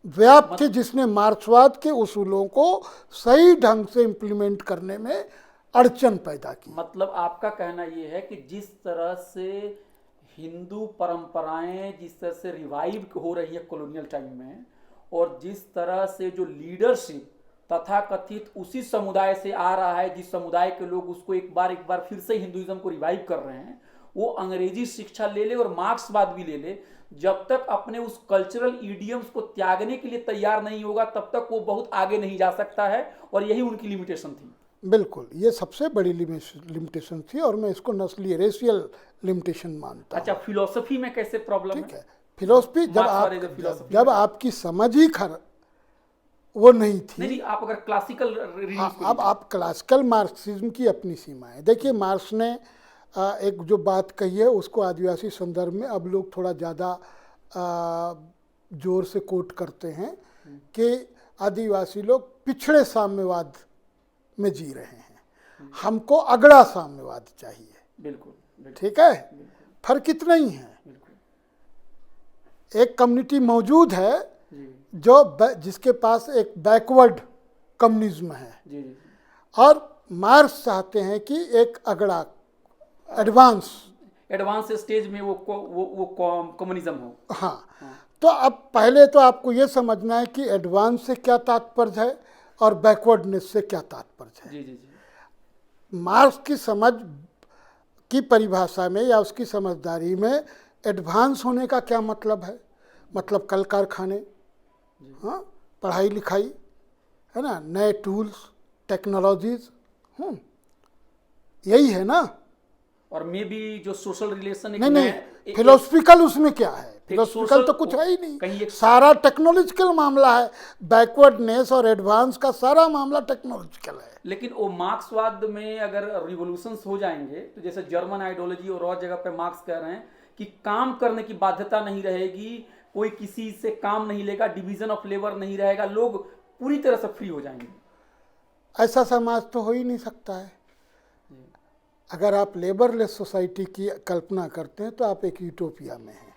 व्याप्त थे, जिसने मार्क्सवाद के उसूलों को सही ढंग से इम्प्लीमेंट करने में अड़चन पैदा की। मतलब आपका कहना ये है कि जिस तरह से हिंदू परंपराएं जिस तरह से रिवाइव हो रही है कॉलोनियल टाइम में, और जिस तरह से जो लीडरशिप तथा कथित उसी समुदाय से आ रहा है, जिस समुदाय के लोग उसको एक बार फिर से हिंदुइज्म को रिवाइव कर रहे हैं, वो अंग्रेजी शिक्षा ले ले और मार्क्सवाद भी ले ले, जब तक अपने उस कल्चरल इडियम्स को त्यागने के लिए तैयार नहीं होगा, तब तक वो बहुत आगे नहीं जा सकता है। और यही उनकी लिमिटेशन थी। बिल्कुल, ये सबसे बड़ी लिमिटेशन थी, और मैं इसको नस्लीय, रेशियल लिमिटेशन मानता हूं। अच्छा, फिलोसफी में कैसे प्रॉब्लम ठीक है? फिलोसफी जब आपकी समझ ही वो नहीं थी। नहीं, आप अगर क्लासिकल अब आप क्लासिकल मार्क्सिज्म की अपनी सीमा है। देखिए, मार्क्स ने एक जो बात कही है उसको आदिवासी संदर्भ में अब लोग थोड़ा ज़्यादा जोर से कोट करते हैं कि आदिवासी लोग पिछड़े साम्यवाद में जी रहे हैं, हमको अगड़ा साम्यवाद चाहिए। बिल्कुल, ठीक है, फर्क इतना ही है। एक कम्युनिटी मौजूद है जो जिसके पास एक बैकवर्ड कम्युनिज्म है, और मार्क्स चाहते हैं कि एक अगड़ा एडवांस स्टेज में वो कम्युनिज्म हो। हाँ, तो अब पहले तो आपको ये समझना है कि एडवांस से क्या तात्पर्य है और बैकवर्डनेस से क्या तात्पर्य है। जी। मार्क्स की समझ की परिभाषा में या उसकी समझदारी में एडवांस होने का क्या मतलब है? मतलब कल कारखाने, हाँ, पढ़ाई लिखाई, है ना, नए टूल्स, टेक्नोलॉजीज, यही है ना। और मे बी जो सोशल रिलेशन नहीं, फिलोसफिकल उसमें क्या है? फिलोसफिकल तो कुछ है ही नहीं, सारा टेक्नोलॉजिकल मामला है। बैकवर्डनेस और एडवांस का सारा मामला टेक्नोलॉजिकल है। लेकिन वो मार्क्सवाद में अगर रिवोल्यूशंस हो जाएंगे, तो जैसे जर्मन आइडियोलॉजी और जगह पे मार्क्स कह रहे हैं कि काम करने की बाध्यता नहीं रहेगी, कोई किसी से काम नहीं लेगा, डिवीजन ऑफ लेबर नहीं रहेगा, लोग पूरी तरह से फ्री हो जाएंगे। ऐसा समाज तो हो ही नहीं सकता है। अगर आप लेबरलेस सोसाइटी की कल्पना करते हैं तो आप एक यूटोपिया में हैं।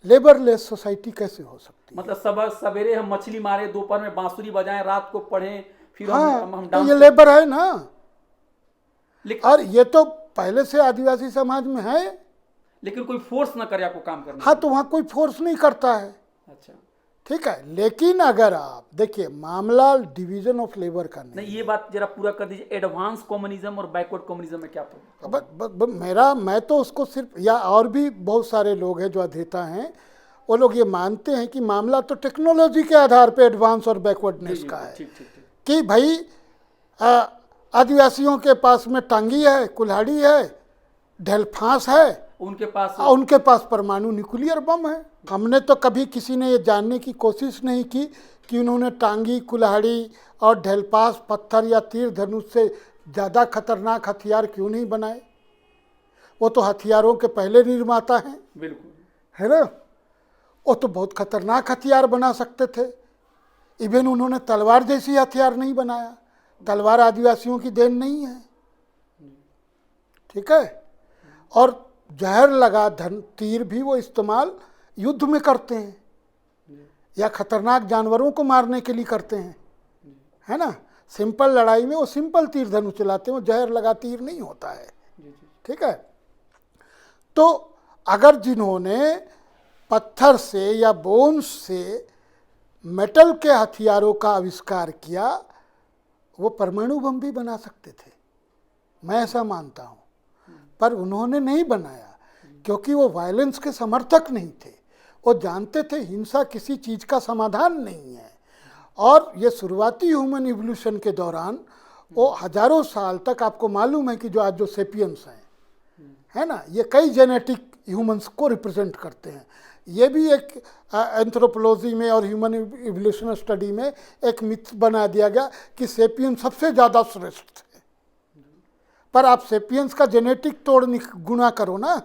लेबरलेस सोसाइटी कैसे हो सकती है? मतलब सवेरे हम मछली मारे, दोपहर में बांसुरी बजाएं, रात को पढ़ें, फिर हम तो ये लेबर है ना। और ये तो पहले से आदिवासी समाज में है। लेकिन कोई फोर्स ना करे आपको काम करने। हाँ, तो वहाँ कोई फोर्स नहीं करता है। अच्छा, ठीक है। लेकिन अगर आप देखिए, मामला डिवीजन ऑफ लेबर का नहीं, ये बात जरा पूरा कर दीजिए। एडवांस कम्युनिज्म और बैकवर्ड कम्युनिज्म में क्या मैं तो उसको सिर्फ, या और भी बहुत सारे लोग हैं जो अध्येता हैं, वो लोग ये मानते हैं कि मामला तो टेक्नोलॉजी के आधार पे एडवांस और बैकवर्डनेस का है। कि भाई आदिवासियों के पास में टांगी है, कुल्हाड़ी है, ढेलफांस है, उनके पास परमाणु न्यूक्लियर बम है। हमने तो कभी किसी ने ये जानने की कोशिश नहीं की कि उन्होंने टांगी, कुल्हाड़ी और ढेलपास, पत्थर या तीर धनुष से ज़्यादा खतरनाक हथियार क्यों नहीं बनाए? वो तो हथियारों के पहले निर्माता हैं, बिल्कुल। है ना? वो तो बहुत खतरनाक हथियार बना सकते थे। इवन उन्होंने तलवार जैसी हथियार नहीं बनाया। तलवार आदिवासियों की देन नहीं है, ठीक है? और जहर लगा तीर भी वो इस्तेमाल युद्ध में करते हैं या खतरनाक जानवरों को मारने के लिए करते हैं, है ना? सिंपल लड़ाई में वो सिंपल तीर धनुष चलाते हैं, वो जहर लगा तीर नहीं होता है, ठीक है? तो अगर जिन्होंने पत्थर से या बोन्स से मेटल के हथियारों का आविष्कार किया, वो परमाणु बम भी बना सकते थे, मैं ऐसा मानता हूँ। पर उन्होंने नहीं बनाया क्योंकि वो वायलेंस के समर्थक नहीं थे। वो जानते थे हिंसा किसी चीज़ का समाधान नहीं है। और ये शुरुआती ह्यूमन इवोल्यूशन के दौरान वो हजारों साल तक, आपको मालूम है कि जो आज जो सेपियंस हैं, है ना, ये कई जेनेटिक ह्यूमंस को रिप्रेजेंट करते हैं। ये भी एक एंथ्रोपोलॉजी में और ह्यूमन इवोल्यूशन स्टडी में एक मिथ बना दिया गया कि सेपियंस सबसे ज़्यादा श्रेष्ठ थे। पर आप सेपियंस का जेनेटिक तोड़ गुणा करो ना,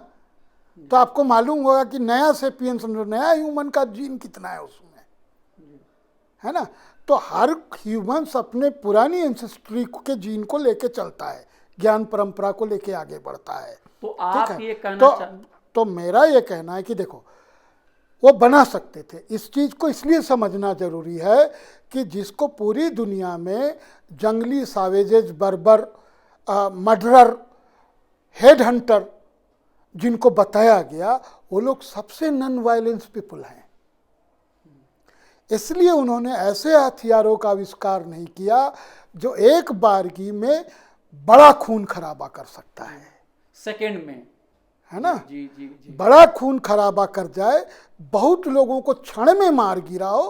तो आपको मालूम होगा कि नया सेपियंस, नया ह्यूमन का जीन कितना है उसमें, है ना? तो हर ह्यूमंस अपने पुरानी एंसेस्ट्री के जीन को लेके चलता है, ज्ञान परंपरा को लेके आगे बढ़ता है। तो आप ये कहना तो मेरा ये कहना है कि देखो, वो बना सकते थे। इस चीज़ को इसलिए समझना जरूरी है कि जिसको पूरी दुनिया में जंगली सावेजेज, बर्बर, मर्डरर, हेड हंटर जिनको बताया गया, वो लोग सबसे नॉन वायलेंस पीपल हैं। इसलिए उन्होंने ऐसे हथियारों का आविष्कार नहीं किया जो एक बारगी में बड़ा खून खराबा कर सकता है, सेकंड में, है ना? जी जी जी। बड़ा खून खराबा कर जाए, बहुत लोगों को क्षण में मार गिराओ,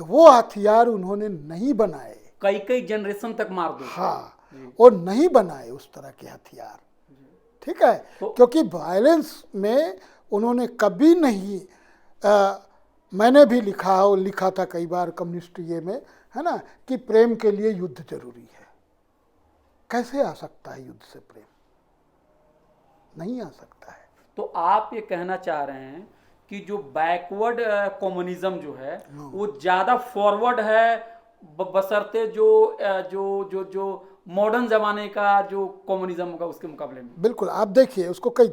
वो हथियार उन्होंने नहीं बनाए। कई कई जनरेशन तक मार दो। हाँ, वो नहीं बनाए उस तरह के हथियार, ठीक है? क्योंकि वायलेंस में उन्होंने कभी नहीं, मैंने भी लिखा था कई बार कम्युनिस्ट ये में, है ना, कि प्रेम के लिए युद्ध जरूरी है। कैसे आ सकता है युद्ध से प्रेम? नहीं आ सकता है। तो आप ये कहना चाह रहे हैं कि जो बैकवर्ड कम्युनिज्म जो है वो ज़्यादा फॉरवर्ड है बशर्ते जो जो जो जो मॉडर्न ज़माने का जो कम्युनिज्म होगा उसके मुकाबले में? बिल्कुल। आप देखिए उसको कई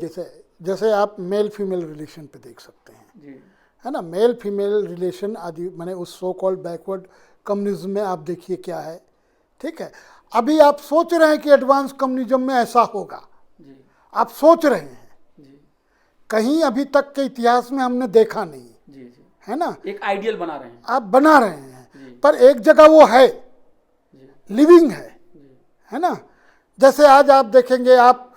जैसे आप मेल फीमेल रिलेशन पे देख सकते हैं जी, है ना? मेल फीमेल रिलेशन आदि मैंने उस सो कॉल्ड बैकवर्ड कम्युनिज्म में आप देखिए क्या है, ठीक है? अभी आप सोच रहे हैं कि एडवांस कम्युनिज्म में ऐसा होगा, जी, आप सोच रहे हैं, जी, कहीं अभी तक के इतिहास में हमने देखा नहीं, जी, जी, है ना? एक आइडियल बना रहे हैं। आप बना रहे हैं, जी, पर एक जगह वो है, जी, लिविंग है ना? जैसे आज आप देखेंगे, आप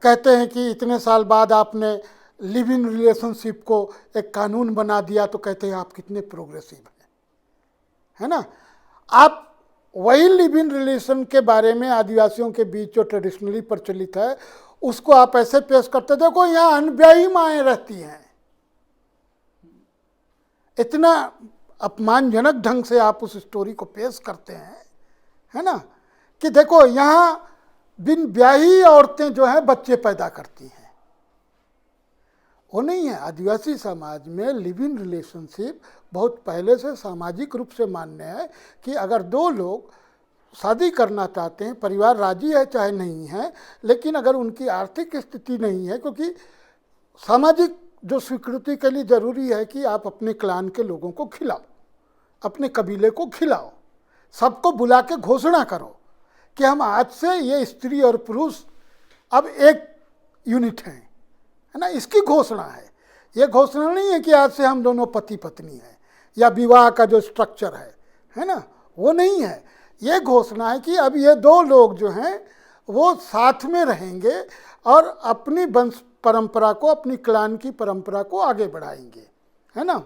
कहते हैं कि इतने साल बाद आपने लिव इन रिलेशनशिप को एक कानून बना दिया, तो कहते हैं आप कितने प्रोग्रेसिव हैं, है ना? आप वही लिव इन रिलेशन के बारे में आदिवासियों के बीच जो ट्रेडिशनली प्रचलित है उसको आप ऐसे पेश करते, देखो यहाँ अनब्याही माएँ रहती हैं। इतना अपमानजनक ढंग से आप उस स्टोरी को पेश करते हैं, है ना, कि देखो यहाँ बिन ब्याही औरतें जो हैं बच्चे पैदा करती हैं। वो नहीं है। आदिवासी समाज में लिव इन रिलेशनशिप बहुत पहले से सामाजिक रूप से मान्य है कि अगर दो लोग शादी करना चाहते हैं, परिवार राजी है चाहे नहीं है, लेकिन अगर उनकी आर्थिक स्थिति नहीं है, क्योंकि सामाजिक जो स्वीकृति के लिए ज़रूरी है कि आप अपने क्लान के लोगों को खिलाओ, अपने कबीले को खिलाओ, सबको बुला के घोषणा करो कि हम आज से ये स्त्री और पुरुष अब एक यूनिट हैं, है ना? इसकी घोषणा है। ये घोषणा नहीं है कि आज से हम दोनों पति पत्नी हैं या विवाह का जो स्ट्रक्चर है ना, वो नहीं है। ये घोषणा है कि अब ये दो लोग जो हैं वो साथ में रहेंगे और अपनी वंश परंपरा को, अपनी क्लान की परंपरा को आगे बढ़ाएंगे, है ना?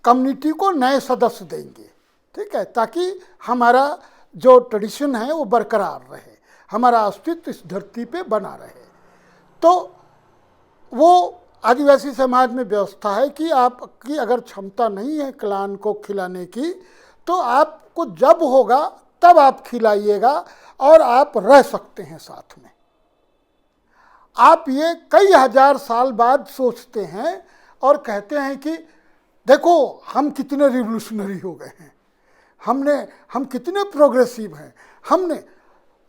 कम्युनिटी को नए सदस्य देंगे, ठीक है, ताकि हमारा जो ट्रेडिशन है वो बरकरार रहे, हमारा अस्तित्व इस धरती पे बना रहे। तो वो आदिवासी समाज में व्यवस्था है कि आपकी अगर क्षमता नहीं है क्लान को खिलाने की, तो आपको जब होगा तब आप खिलाइएगा, और आप रह सकते हैं साथ में। आप ये कई हजार साल बाद सोचते हैं और कहते हैं कि देखो हम कितने रिवोल्यूशनरी हो गए हैं, हम कितने प्रोग्रेसिव हैं, हमने।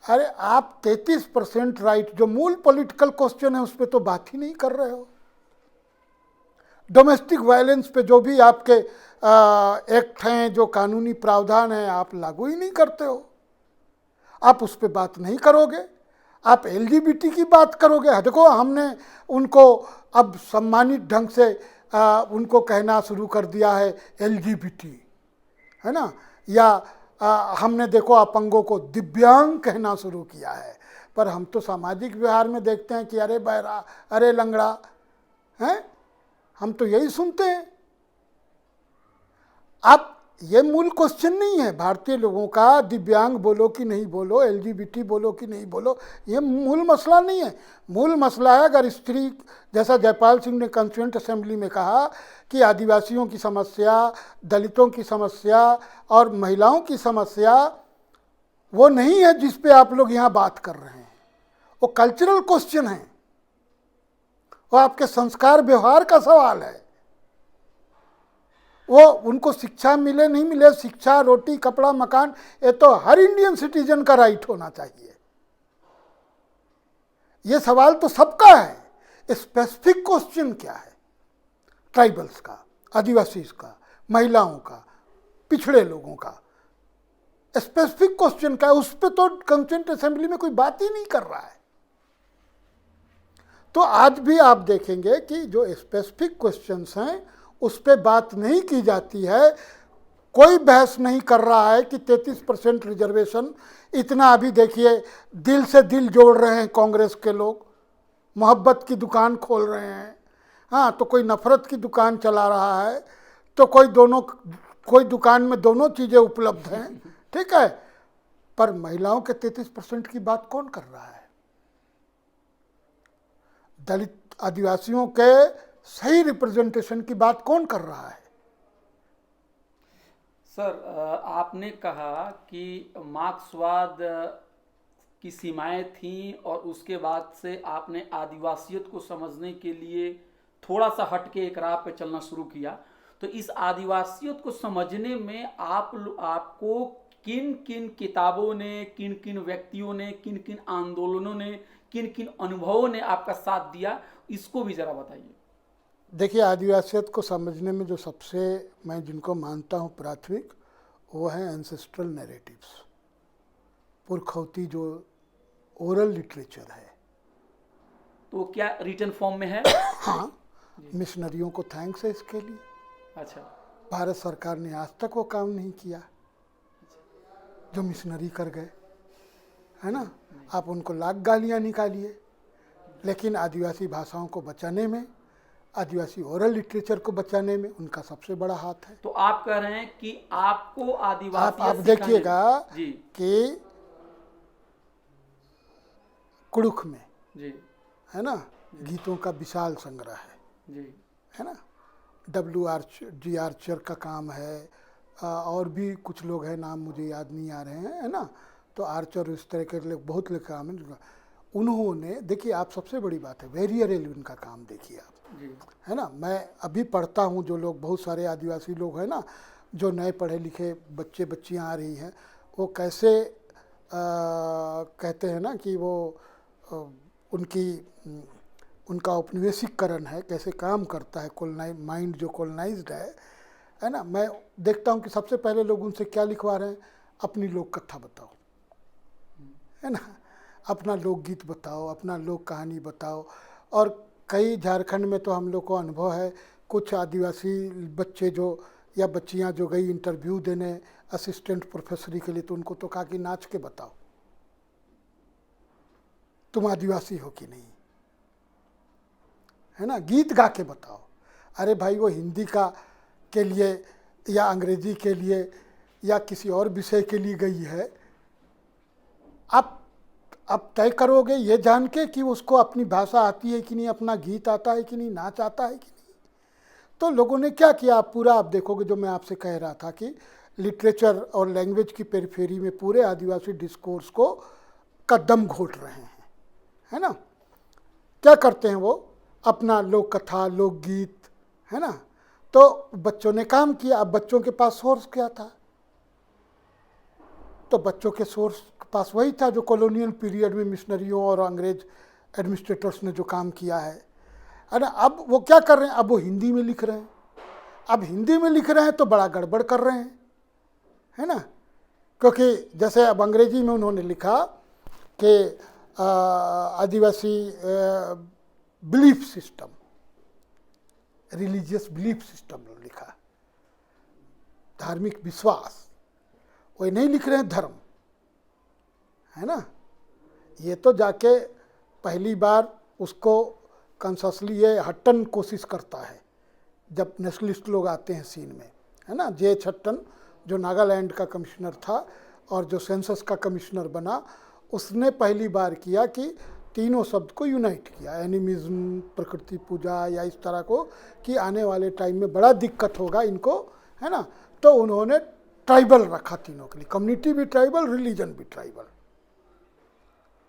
अरे आप 33% राइट, जो मूल पॉलिटिकल क्वेश्चन है उस पर तो बात ही नहीं कर रहे हो। डोमेस्टिक वायलेंस पे जो भी आपके एक्ट हैं, जो कानूनी प्रावधान हैं, आप लागू ही नहीं करते हो। आप उस पर बात नहीं करोगे, आप एलजीबीटी की बात करोगे। देखो हमने उनको अब सम्मानित ढंग से उनको कहना शुरू कर दिया है एलजीबीटी, है ना, या हमने देखो अपंगों को दिव्यांग कहना शुरू किया है। पर हम तो सामाजिक व्यवहार में देखते हैं कि अरे बहरा, अरे लंगड़ा, हैं, हम तो यही सुनते हैं। अब ये मूल क्वेश्चन नहीं है भारतीय लोगों का, दिव्यांग बोलो कि नहीं बोलो, एलजीबीटी बोलो कि नहीं बोलो, ये मूल मसला नहीं है। मूल मसला है अगर स्त्री, जैसा जयपाल सिंह ने कॉन्स्टिट्यूएंट असेंबली में कहा कि आदिवासियों की समस्या, दलितों की समस्या और महिलाओं की समस्या वो नहीं है जिस पे आप लोग यहाँ बात कर रहे हैं, वो कल्चरल क्वेश्चन है, वो आपके संस्कार व्यवहार का सवाल है। वो उनको शिक्षा मिले नहीं मिले, शिक्षा, रोटी, कपड़ा, मकान, ये तो हर इंडियन सिटीजन का राइट होना चाहिए। ये सवाल तो सबका है। स्पेसिफिक क्वेश्चन क्या है? ट्राइबल्स का, आदिवासीज का, महिलाओं का, पिछड़े लोगों का स्पेसिफिक क्वेश्चन क्या है? उस पर तो कॉन्स्टिट्यूएंट असेंबली में कोई बात ही नहीं कर रहा है। तो आज भी आप देखेंगे कि जो स्पेसिफिक क्वेश्चंस हैं उस पर बात नहीं की जाती है। कोई बहस नहीं कर रहा है कि 33% रिजर्वेशन, इतना अभी देखिए दिल से दिल जोड़ रहे हैं कांग्रेस के लोग, मोहब्बत की दुकान खोल रहे हैं। हाँ, तो कोई नफरत की दुकान चला रहा है, तो कोई दुकान में दोनों चीज़ें उपलब्ध हैं, ठीक है। पर महिलाओं के 33% की बात कौन कर रहा है? दलित आदिवासियों के सही रिप्रेजेंटेशन की बात कौन कर रहा है? सर, आपने कहा कि मार्क्सवाद की सीमाएं थीं और उसके बाद से आपने आदिवासियत को समझने के लिए थोड़ा सा हटके एक राह पे चलना शुरू किया। तो इस आदिवासियत को समझने में आपको किन किन किताबों ने, किन किन व्यक्तियों ने, किन किन आंदोलनों ने, किन किन अनुभवों ने आपका साथ दिया, इसको भी जरा बताइए। देखिए, आदिवासियत को समझने में जो सबसे मैं जिनको मानता हूँ प्राथमिक, वो है एंसेस्ट्रल नैरेटिव्स, पुरखौती जो ओरल लिटरेचर है। तो क्या रिटन फॉर्म में है? हाँ, मिशनरियों को थैंक्स है इसके लिए। अच्छा। भारत सरकार ने आज तक वो काम नहीं किया जो मिशनरी कर गए, है ना। आप उनको लाख गालियाँ निकालिए, लेकिन आदिवासी भाषाओं को बचाने में, आदिवासी ओरल लिटरेचर को बचाने में उनका सबसे बड़ा हाथ है। तो आप कह रहे हैं कि आपको आदिवासी आप देखिएगा कि कुड़ुख में, जी, है ना, गीतों का विशाल संग्रह है, जी, है ना। जी आर्चर का काम है, और भी कुछ लोग हैं, नाम मुझे याद नहीं आ रहे हैं, है ना। तो आर्चर इस तरह के बहुत लोग काम है। उन्होंने, देखिए आप, सबसे बड़ी बात है वेरियर एल्विन का काम देखिए आप, है ना। मैं अभी पढ़ता हूँ, जो लोग, बहुत सारे आदिवासी लोग हैं ना, जो नए पढ़े लिखे बच्चियाँ आ रही हैं, वो कैसे कहते हैं ना कि वो उनका औपनिवेशिकरण है, कैसे काम करता है, माइंड जो कॉलोनाइज्ड है ना। मैं देखता हूँ कि सबसे पहले लोग उनसे क्या लिखवा रहे हैं, अपनी लोक कथा बताओ, है ना, अपना लोकगीत बताओ, अपना लोक कहानी बताओ। और कई झारखंड में तो हम लोग को अनुभव है, कुछ आदिवासी बच्चे जो या बच्चियां जो गई इंटरव्यू देने असिस्टेंट प्रोफेसरी के लिए, तो उनको तो कहा कि नाच के बताओ तुम आदिवासी हो कि नहीं, है ना, गीत गा के बताओ। अरे भाई, वो हिंदी के लिए या अंग्रेजी के लिए या किसी और विषय के लिए गई है। आप तय करोगे ये जान के कि उसको अपनी भाषा आती है कि नहीं, अपना गीत आता है कि नहीं, नाच आता है कि नहीं। तो लोगों ने क्या किया, आप देखोगे, जो मैं आपसे कह रहा था कि लिटरेचर और लैंग्वेज की पेरिफेरी में पूरे आदिवासी डिस्कोर्स को का दम घोट रहे हैं, है ना। क्या करते हैं वो, अपना लोक कथा, लोकगीत, है ना। तो बच्चों ने काम किया। अब बच्चों के पास सोर्स क्या था, तो बच्चों के सोर्स के पास वही था जो कॉलोनियल पीरियड में मिशनरियों और अंग्रेज एडमिनिस्ट्रेटर्स ने जो काम किया है ना। अब वो क्या कर रहे हैं, अब वो हिंदी में लिख रहे हैं। अब हिंदी में लिख रहे हैं तो बड़ा गड़बड़ कर रहे हैं, है ना। क्योंकि जैसे अब अंग्रेजी में उन्होंने लिखा कि आदिवासी belief system, religious belief system लिखा, धार्मिक विश्वास। वो नहीं लिख रहे हैं धर्म, है ना। ये तो जाके पहली बार उसको कॉन्शसली ये हट्टन कोशिश करता है जब नेशनलिस्ट लोग आते हैं सीन में, है ना। जे.एच. हट्टन जो नागालैंड का कमिश्नर था और जो सेंसस का कमिश्नर बना, उसने पहली बार किया कि तीनों शब्द को यूनाइट किया, एनिमिज्म, प्रकृति पूजा या इस तरह को, कि आने वाले टाइम में बड़ा दिक्कत होगा इनको, है ना। तो उन्होंने ट्राइबल रखा तीनों के लिए, कम्युनिटी भी ट्राइबल, रिलीजन भी ट्राइबल,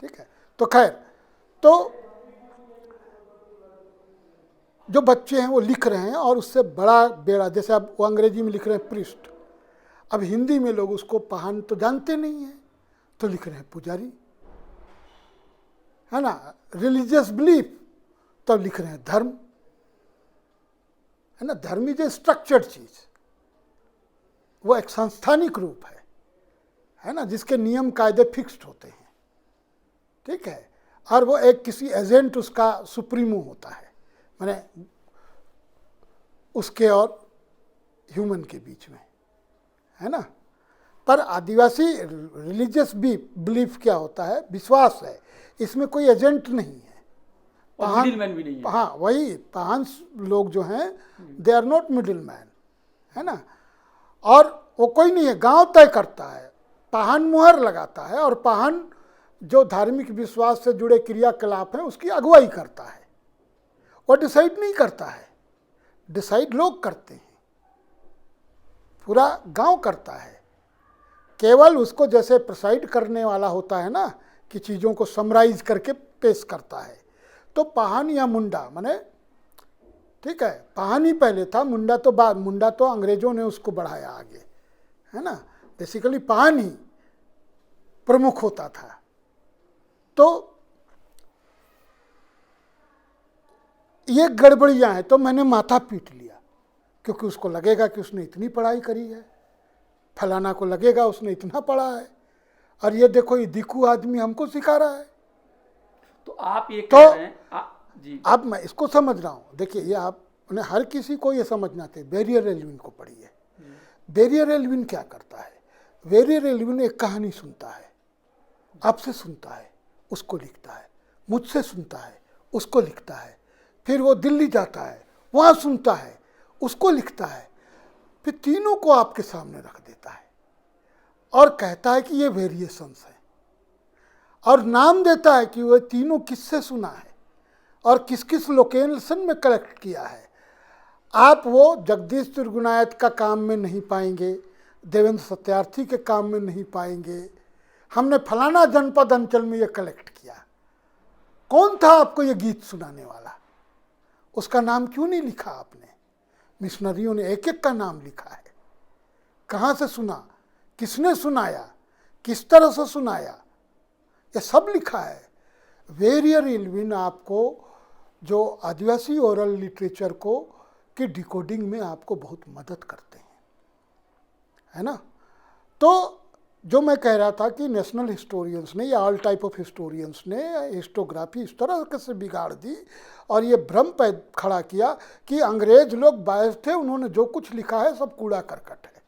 ठीक है। तो खैर, तो जो बच्चे हैं वो लिख रहे हैं और उससे बड़ा बेड़ा, जैसे अब वो अंग्रेजी में लिख रहे हैं प्रिस्ट, अब हिंदी में लोग उसको पाहन तो जानते नहीं हैं, तो लिख रहे हैं पुजारी, है ना। रिलीजियस बिलीफ, तो लिख रहे हैं धर्म, है ना। धर्म इज ए स्ट्रक्चर्ड चीज, वो एक सांस्थानिक रूप है ना, जिसके नियम कायदे फिक्स्ड होते हैं, ठीक है। और वो एक किसी एजेंट उसका सुप्रीमो होता है, माने उसके और ह्यूमन के बीच में, है ना। पर आदिवासी रिलीजियस बिलीफ क्या होता है, विश्वास है, इसमें कोई एजेंट नहीं है, मिडिलमैन भी नहीं है। हाँ, वही पाहन लोग जो हैं, they are not middle man, है ना। और वो कोई नहीं है, गांव तय करता है, पाहन मुहर लगाता है, और पाहन जो धार्मिक विश्वास से जुड़े क्रियाकलाप हैं उसकी अगुवाई करता है। वो डिसाइड नहीं करता है, डिसाइड लोग करते हैं, पूरा गांव करता है। केवल उसको जैसे प्रिसाइड करने वाला होता है ना, कि चीज़ों को समराइज करके पेश करता है। तो पाहन या मुंडा, माने ठीक है, पाहन ही पहले था, मुंडा तो बाद, मुंडा तो अंग्रेजों ने उसको बढ़ाया आगे, है ना। बेसिकली पाहन ही प्रमुख होता था। तो ये गड़बड़ियाँ हैं, तो मैंने माथा पीट लिया, क्योंकि उसको लगेगा कि उसने इतनी पढ़ाई करी है, फलाना को लगेगा उसने इतना पढ़ा है, और ये देखो ये दिक्कू आदमी हमको सिखा रहा है। तो आप ये कह रहे हैं जी। अब मैं इसको समझ रहा हूँ, देखिए ये आपने हर किसी को ये समझना चाहिए। बेरियर एल्विन को पढ़िए। बेरियर एल्विन क्या करता है, बेरियर एल्विन एक कहानी सुनता है, आपसे सुनता है, उसको लिखता है, मुझसे सुनता है, उसको लिखता है, फिर वो दिल्ली जाता है, वहाँ सुनता है, उसको लिखता है, फिर तीनों को आपके सामने रख देता है और कहता है कि ये वेरिएशंस है, और नाम देता है कि वो तीनों किससे सुना है और किस किस लोकेशन में कलेक्ट किया है। आप वो जगदीश त्रिगुणायत का काम में नहीं पाएंगे, देवेंद्र सत्यार्थी के काम में नहीं पाएंगे। हमने फलाना जनपद अंचल में ये कलेक्ट किया, कौन था आपको ये गीत सुनाने वाला, उसका नाम क्यों नहीं लिखा आपने। मिशनरियों ने एक एक का नाम लिखा है, कहाँ से सुना, किसने सुनाया, किस तरह से सुनाया, ये सब लिखा है। वेरियर एल्विन आपको जो आदिवासी ओरल लिटरेचर को की डिकोडिंग में आपको बहुत मदद करते हैं, है ना। तो जो मैं कह रहा था कि नेशनल हिस्टोरियंस ने या ऑल टाइप ऑफ हिस्टोरियंस ने हिस्टोग्राफी इस तरह से बिगाड़ दी और ये भ्रम खड़ा किया कि अंग्रेज लोग बायस थे, उन्होंने जो कुछ लिखा है सब कूड़ा करकट है।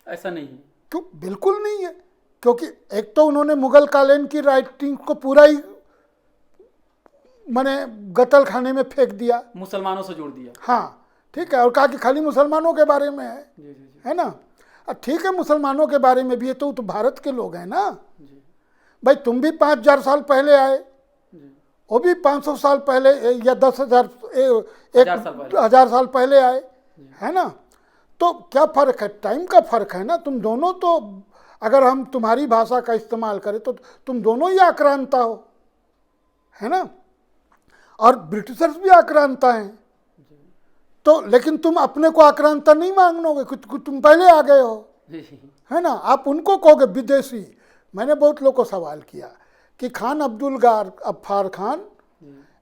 ऐसा नहीं है। क्यों, बिल्कुल नहीं है। क्योंकि एक तो उन्होंने मुगल कालीन की राइटिंग को पूरा ही माने गतल खाने में फेंक दिया, मुसलमानों से जोड़ दिया। हाँ ठीक है, और कहा कि खाली मुसलमानों के बारे में है, जी, जी, जी। है ना। ठीक है, मुसलमानों के बारे में भी है, तो भारत के लोग हैं ना जी, भाई। तुम भी 5000 साल पहले आए, जी। वो भी 500 साल पहले या 10,000 1000 साल पहले आए, है ना। तो क्या फ़र्क है, टाइम का फ़र्क है ना। तुम दोनों तो अगर हम तुम्हारी भाषा का इस्तेमाल करें तो तुम दोनों ही आक्रांता हो, है ना, और ब्रिटिशर्स भी आक्रांता हैं। तो लेकिन तुम अपने को आक्रांता नहीं मांगोगे, तुम पहले आ गए हो, है ना, आप उनको कहोगे विदेशी। मैंने बहुत लोगों को सवाल किया कि खान अब्दुल गफ्फार खान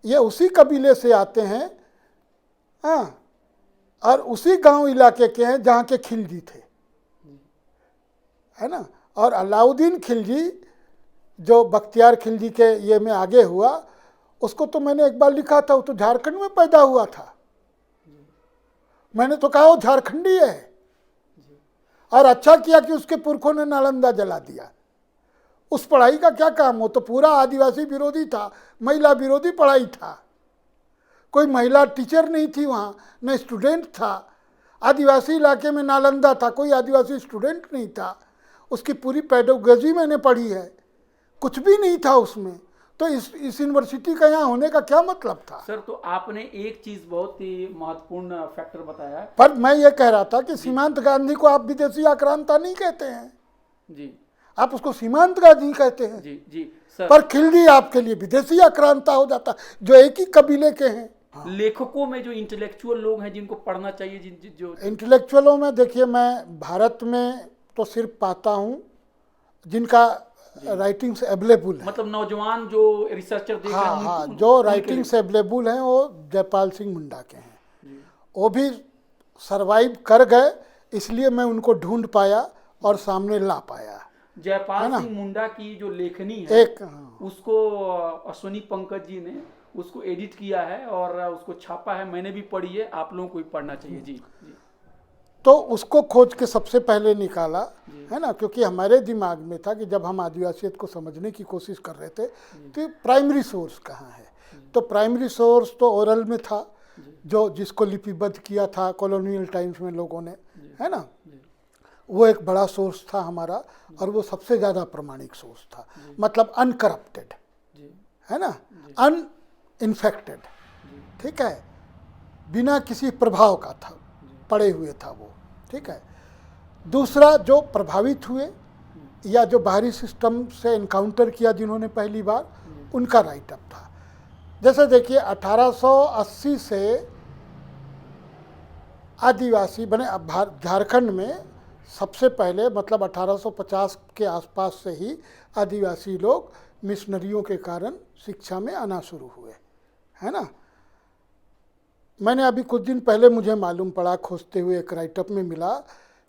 ये उसी कबीले से आते हैं, हाँ, और उसी गांव इलाके के हैं जहाँ के खिलजी थे, है ना, और अलाउद्दीन खिलजी जो बख्तियार खिलजी के ये में आगे हुआ, उसको तो मैंने एक बार लिखा था, वो तो झारखंड में पैदा हुआ था। मैंने तो कहा वो झारखंडी है, और अच्छा किया कि उसके पुरखों ने नालंदा जला दिया। उस पढ़ाई का क्या काम, हो तो पूरा आदिवासी विरोधी था, महिला विरोधी पढ़ाई था, कोई महिला टीचर नहीं थी वहाँ, न स्टूडेंट था। आदिवासी इलाके में नालंदा था, कोई आदिवासी स्टूडेंट नहीं था। उसकी पूरी पेडागोजी मैंने पढ़ी है, कुछ भी नहीं था उसमें। तो इस यूनिवर्सिटी का यहाँ होने का क्या मतलब था? सर, तो आपने एक चीज बहुत ही महत्वपूर्ण फैक्टर बताया। पर मैं ये कह रहा था कि सीमांत गांधी को आप विदेशी आक्रांता नहीं कहते हैं जी, आप उसको सीमांत गांधी कहते हैं। जी जी सर। पर खिलजी आपके लिए विदेशी आक्रांता हो जाता, जो एक ही कबीले के हैं। लेखकों में जो इंटेलेक्चुअल लोग हैं जिनको पढ़ना चाहिए, जो इंटेलेक्चुअलों में देखिए, मैं भारत में तो सिर्फ पाता हूँ जिनका राइटिंग्स अवेलेबल है, मतलब नौजवान जो रिसर्चर देख रहे हाँ हैं हाँ, उनको- जो उनके राइटिंग्स अवेलेबल हैं वो जयपाल सिंह मुंडा के हैं। वो भी सरवाइव कर गए, इसलिए मैं उनको ढूंढ पाया और सामने ला पाया। जयपाल सिंह मुंडा की जो लेखनी है एक उसको अश्विनी पंकज जी ने उसको एडिट किया है और उसको छापा है, मैंने भी पढ़ी है, आप लोगों को भी पढ़ना चाहिए। जी जी तो उसको खोज के सबसे पहले निकाला, है ना, क्योंकि हमारे दिमाग में था कि जब हम आदिवासियत को समझने की कोशिश कर रहे थे तो प्राइमरी सोर्स कहाँ है। तो प्राइमरी सोर्स तो ओरल में था, जो जिसको लिपिबद्ध किया था कॉलोनियल टाइम्स में लोगों ने, है ना, वो एक बड़ा सोर्स था हमारा, और वो सबसे ज़्यादा प्रमाणिक सोर्स था, मतलब अनकरप्टेड, है ना, अनइन्फेक्टेड, ठीक है, बिना किसी प्रभाव का था, पड़े हुए था वो, ठीक है। दूसरा, जो प्रभावित हुए या जो बाहरी सिस्टम से इनकाउंटर किया जिन्होंने पहली बार, उनका राइटअप था। जैसे देखिए 1880 से आदिवासी बने। अब झारखंड में सबसे पहले मतलब 1850 के आसपास से ही आदिवासी लोग मिशनरियों के कारण शिक्षा में आना शुरू हुए, है ना। मैंने अभी कुछ दिन पहले मुझे मालूम पड़ा, खोजते हुए एक राइटअप में मिला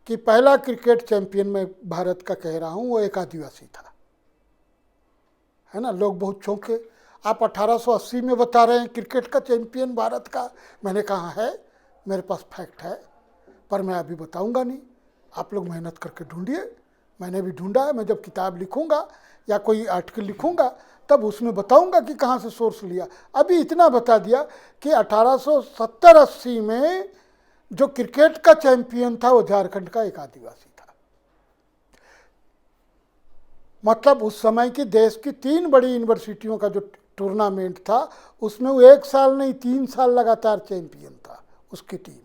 कि पहला क्रिकेट चैंपियन मैं भारत का कह रहा हूँ, वो एक आदिवासी था, है ना। लोग बहुत चौंके, आप 1880 में बता रहे हैं क्रिकेट का चैंपियन भारत का। मैंने कहा है, मेरे पास फैक्ट है, पर मैं अभी बताऊंगा नहीं, आप लोग मेहनत करके ढूंढिए। मैंने भी ढूंढा है, मैं जब किताब लिखूंगा या कोई आर्टिकल लिखूंगा तब उसमें बताऊंगा कि कहाँ से सोर्स लिया। अभी इतना बता दिया कि 1870-80 में जो क्रिकेट का चैंपियन था वो झारखंड का एक आदिवासी था। मतलब उस समय की देश की 3 बड़ी यूनिवर्सिटियों का जो टूर्नामेंट था उसमें वो 1 साल नहीं 3 साल लगातार चैंपियन था उसकी टीम।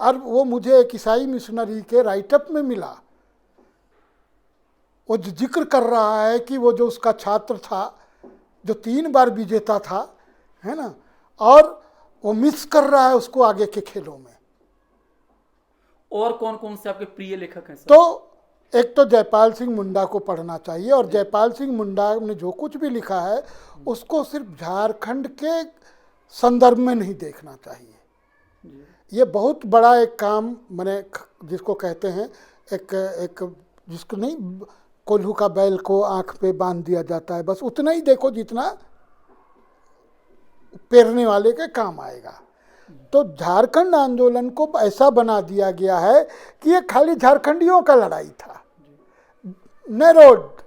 और वो मुझे एक ईसाई मिशनरी के राइटअप में मिला, वो जिक्र कर रहा है कि वो जो उसका छात्र था जो 3 बार विजेता था, है ना, और वो मिस कर रहा है उसको आगे के खेलों में। और कौन कौन से आपके प्रिय लेखक हैं सर? तो एक तो जयपाल सिंह मुंडा को पढ़ना चाहिए, और जयपाल सिंह मुंडा ने जो कुछ भी लिखा है उसको सिर्फ झारखंड के संदर्भ में नहीं देखना चाहिए। ये बहुत बड़ा एक काम, मैंने जिसको कहते हैं एक जिसको नहीं, कोल्हू का बैल को आंख पे बांध दिया जाता है, बस उतना ही देखो जितना पेरने वाले के काम आएगा। तो झारखंड आंदोलन को ऐसा बना दिया गया है कि ये खाली झारखंडियों का लड़ाई था, नैरोड,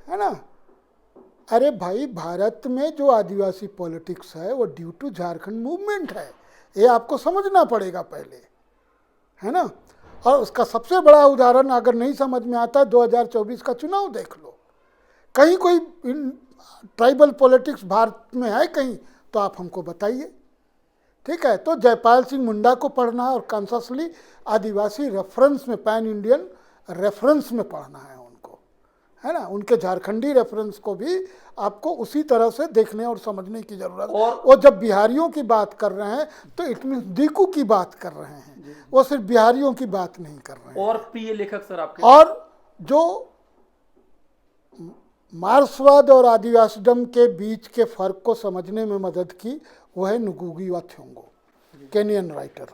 है ना। अरे भाई, भारत में जो आदिवासी पॉलिटिक्स है वो ड्यू टू झारखंड मूवमेंट है, ये आपको समझना पड़ेगा पहले, है ना। और उसका सबसे बड़ा उदाहरण अगर नहीं समझ में आता, 2024 का चुनाव देख लो। कहीं कोई ट्राइबल पॉलिटिक्स भारत में है कहीं, तो आप हमको बताइए, ठीक है। तो जयपाल सिंह मुंडा को पढ़ना और कॉन्शसली आदिवासी रेफरेंस में पैन इंडियन रेफरेंस में पढ़ना है उनको, है ना। उनके झारखंडी रेफरेंस को भी आपको उसी तरह से देखने और समझने की जरूरत है। और जब बिहारियों की बात कर रहे हैं तो इट मीन्स दीकू की बात कर रहे हैं, वो सिर्फ बिहारियों की बात नहीं कर रहे हैं। और प्रिय लेखक सर आपके? और जो मार्क्सवाद और आदिवासीडम के बीच के फर्क को समझने में मदद की वो है नुगुगी वा थ्योंगो, केनियन राइटर।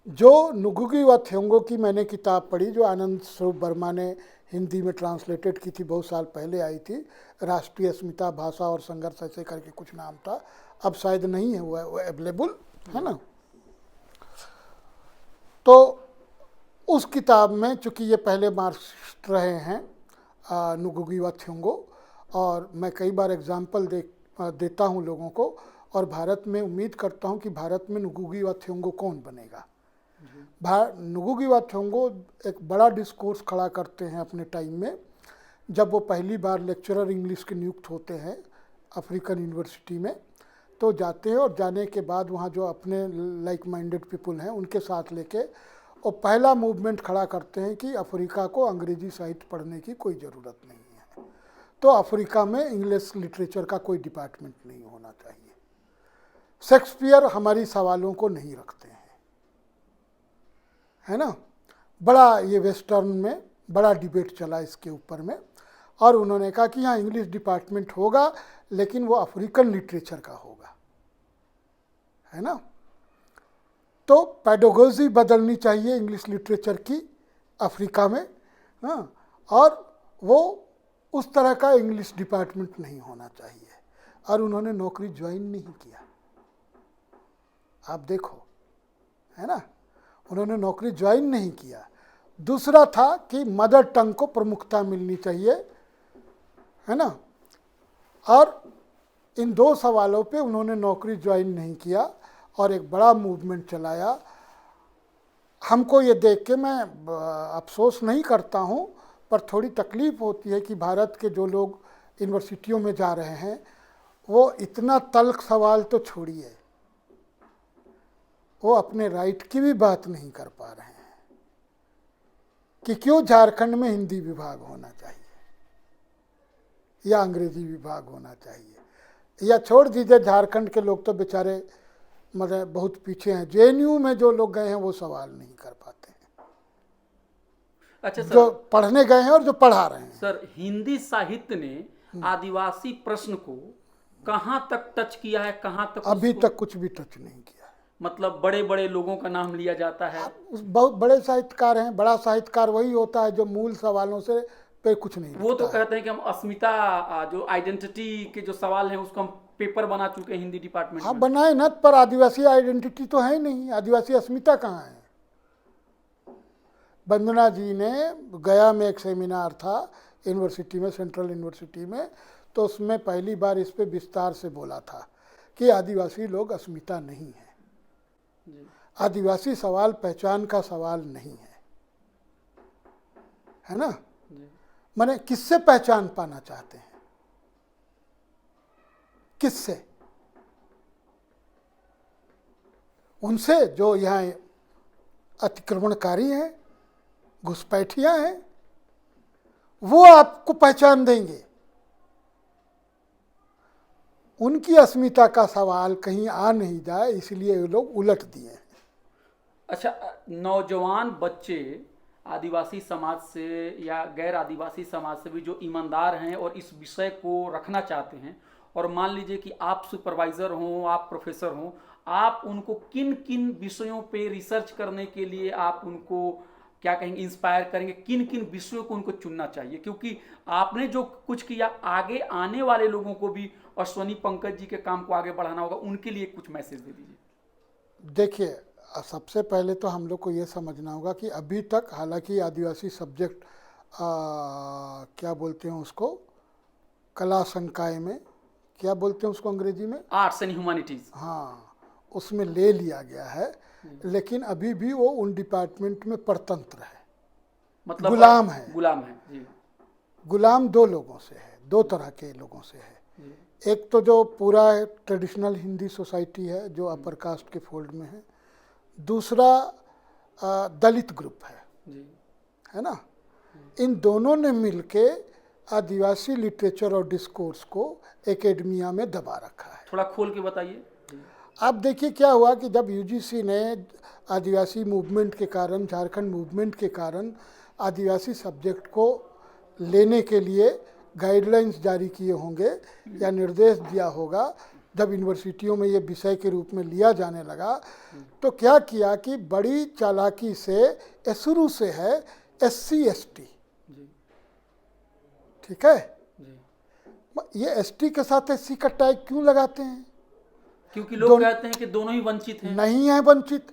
जो नुगुगी वा थ्योंगो की मैंने किताब पढ़ी, जो आनंद स्वरूप वर्मा ने हिंदी में ट्रांसलेटेड की थी, बहुत साल पहले आई थी, राष्ट्रीय अस्मिता भाषा और संघर्ष ऐसे करके कुछ नाम था, अब शायद नहीं है वो अवेलेबल, है ना। तो उस किताब में चूँकि ये पहले मार्क्सिस्ट रहे हैं नुगुगी वा थ्योंगो, और मैं कई बार एग्जाम्पल देता हूँ लोगों को, और भारत में उम्मीद करता हूँ कि भारत में नुगुगी वा थ्योंगो कौन बनेगा। नुगुगी वा थ्योंगो एक बड़ा डिस्कोर्स खड़ा करते हैं अपने टाइम में, जब वो पहली बार लेक्चरर इंग्लिश के नियुक्त होते हैं अफ्रीकन यूनिवर्सिटी में। तो जाते हैं और जाने के बाद वहाँ जो अपने लाइक माइंडेड पीपल हैं उनके साथ लेके और पहला मूवमेंट खड़ा करते हैं कि अफ्रीका को अंग्रेजी साहित्य पढ़ने की कोई ज़रूरत नहीं है, तो अफ्रीका में इंग्लिश लिटरेचर का कोई डिपार्टमेंट नहीं होना चाहिए। शेक्सपियर हमारी सवालों को नहीं रखते हैं, है ना। बड़ा ये वेस्टर्न में बड़ा डिबेट चला इसके ऊपर में, और उन्होंने कहा कि यहाँ इंग्लिश डिपार्टमेंट होगा लेकिन वो अफ्रीकन लिटरेचर का होगा, है ना। तो पेडागोजी बदलनी चाहिए इंग्लिश लिटरेचर की अफ्रीका में, हाँ, और वो उस तरह का इंग्लिश डिपार्टमेंट नहीं होना चाहिए, और उन्होंने नौकरी ज्वाइन नहीं किया। आप देखो, है ना, उन्होंने नौकरी ज्वाइन नहीं किया। दूसरा था कि मदर टंग को प्रमुखता मिलनी चाहिए, है ना, और इन दो सवालों पे उन्होंने नौकरी ज्वाइन नहीं किया और एक बड़ा मूवमेंट चलाया। हमको ये देख के मैं अफसोस नहीं करता हूँ, पर थोड़ी तकलीफ़ होती है कि भारत के जो लोग यूनिवर्सिटियों में जा रहे हैं वो इतना तल्ख सवाल तो छोड़िए, वो अपने राइट की भी बात नहीं कर पा रहे हैं कि क्यों झारखंड में हिंदी विभाग होना चाहिए या अंग्रेजी विभाग होना चाहिए, या छोड़ दीजिए झारखंड के लोग तो बेचारे मतलब बहुत पीछे हैं। जेएनयू में जो लोग गए हैं वो सवाल नहीं कर पाते हैं। अच्छा सर, जो पढ़ने गए हैं और जो पढ़ा रहे हैं। सर, हिंदी साहित्य ने आदिवासी प्रश्न को कहाँ तक टच किया है, कहाँ तक? अभी तक कुछ भी टच नहीं किया है। मतलब बड़े बड़े लोगों का नाम लिया जाता है, बहुत बड़े साहित्यकार हैं। बड़ा साहित्यकार वही होता है जो मूल सवालों से पे कुछ नहीं वो तो लिखता है। कहते हैं कि हम अस्मिता जो आइडेंटिटी के जो सवाल हैं उसको हम पेपर बना चुके हैं हिंदी डिपार्टमेंट हाँ में। बनाए न, पर आदिवासी आइडेंटिटी तो है नहीं, आदिवासी अस्मिता कहाँ है। वंदना जी ने गया में एक सेमिनार था यूनिवर्सिटी में, सेंट्रल यूनिवर्सिटी में, तो उसमें पहली बार इस पे विस्तार से बोला था कि आदिवासी लोग अस्मिता नहीं है, आदिवासी सवाल पहचान का सवाल नहीं है ना। माने किससे पहचान पाना चाहते हैं, किससे? उनसे जो यहाँ अतिक्रमणकारी हैं, घुसपैठियाँ हैं, वो आपको पहचान देंगे। उनकी अस्मिता का सवाल कहीं आ नहीं जाए इसलिए ये लोग उलट दिए हैं। अच्छा, नौजवान बच्चे आदिवासी समाज से या गैर आदिवासी समाज से भी जो ईमानदार हैं और इस विषय को रखना चाहते हैं, और मान लीजिए कि आप सुपरवाइज़र हों, आप प्रोफेसर हों, आप उनको किन किन विषयों पे रिसर्च करने के लिए आप उनको क्या कहेंगे, इंस्पायर करेंगे, किन किन विषयों को उनको चुनना चाहिए? क्योंकि आपने जो कुछ किया, आगे आने वाले लोगों को भी अश्वनी पंकज जी के काम को आगे बढ़ाना होगा, उनके लिए कुछ मैसेज दे दीजिए। देखिए, सबसे पहले तो हम लोग को ये समझना होगा कि अभी तक हालांकि आदिवासी सब्जेक्ट क्या बोलते हैं उसको, कला संकाय में क्या बोलते हैं उसको अंग्रेजी में, आर्ट्स एंड ह्यूमैनिटीज, हाँ, उसमें ले लिया गया है, लेकिन अभी भी वो उन डिपार्टमेंट में परतंत्र है, मतलब गुलाम है। गुलाम है जी। गुलाम दो लोगों से है, दो तरह के लोगों से है। एक तो जो पूरा ट्रेडिशनल हिंदी सोसाइटी है जो अपर कास्ट के फोल्ड में है, दूसरा दलित ग्रुप है है ना, इन दोनों ने मिलके आदिवासी लिटरेचर और डिस्कोर्स को एकेडमिया में दबा रखा है। थोड़ा खोल के बताइए। आप देखिए क्या हुआ कि जब यूजीसी ने आदिवासी मूवमेंट के कारण, झारखंड मूवमेंट के कारण आदिवासी सब्जेक्ट को लेने के लिए गाइडलाइंस जारी किए होंगे या निर्देश दिया होगा, जब यूनिवर्सिटियों में ये विषय के रूप में लिया जाने लगा, तो क्या किया कि बड़ी चालाकी से ये शुरू से है SC ST, ठीक है। ये ST के साथ SC का टैग क्यों लगाते हैं? क्योंकि लोग कहते हैं कि दोनों ही वंचित हैं। नहीं है वंचित।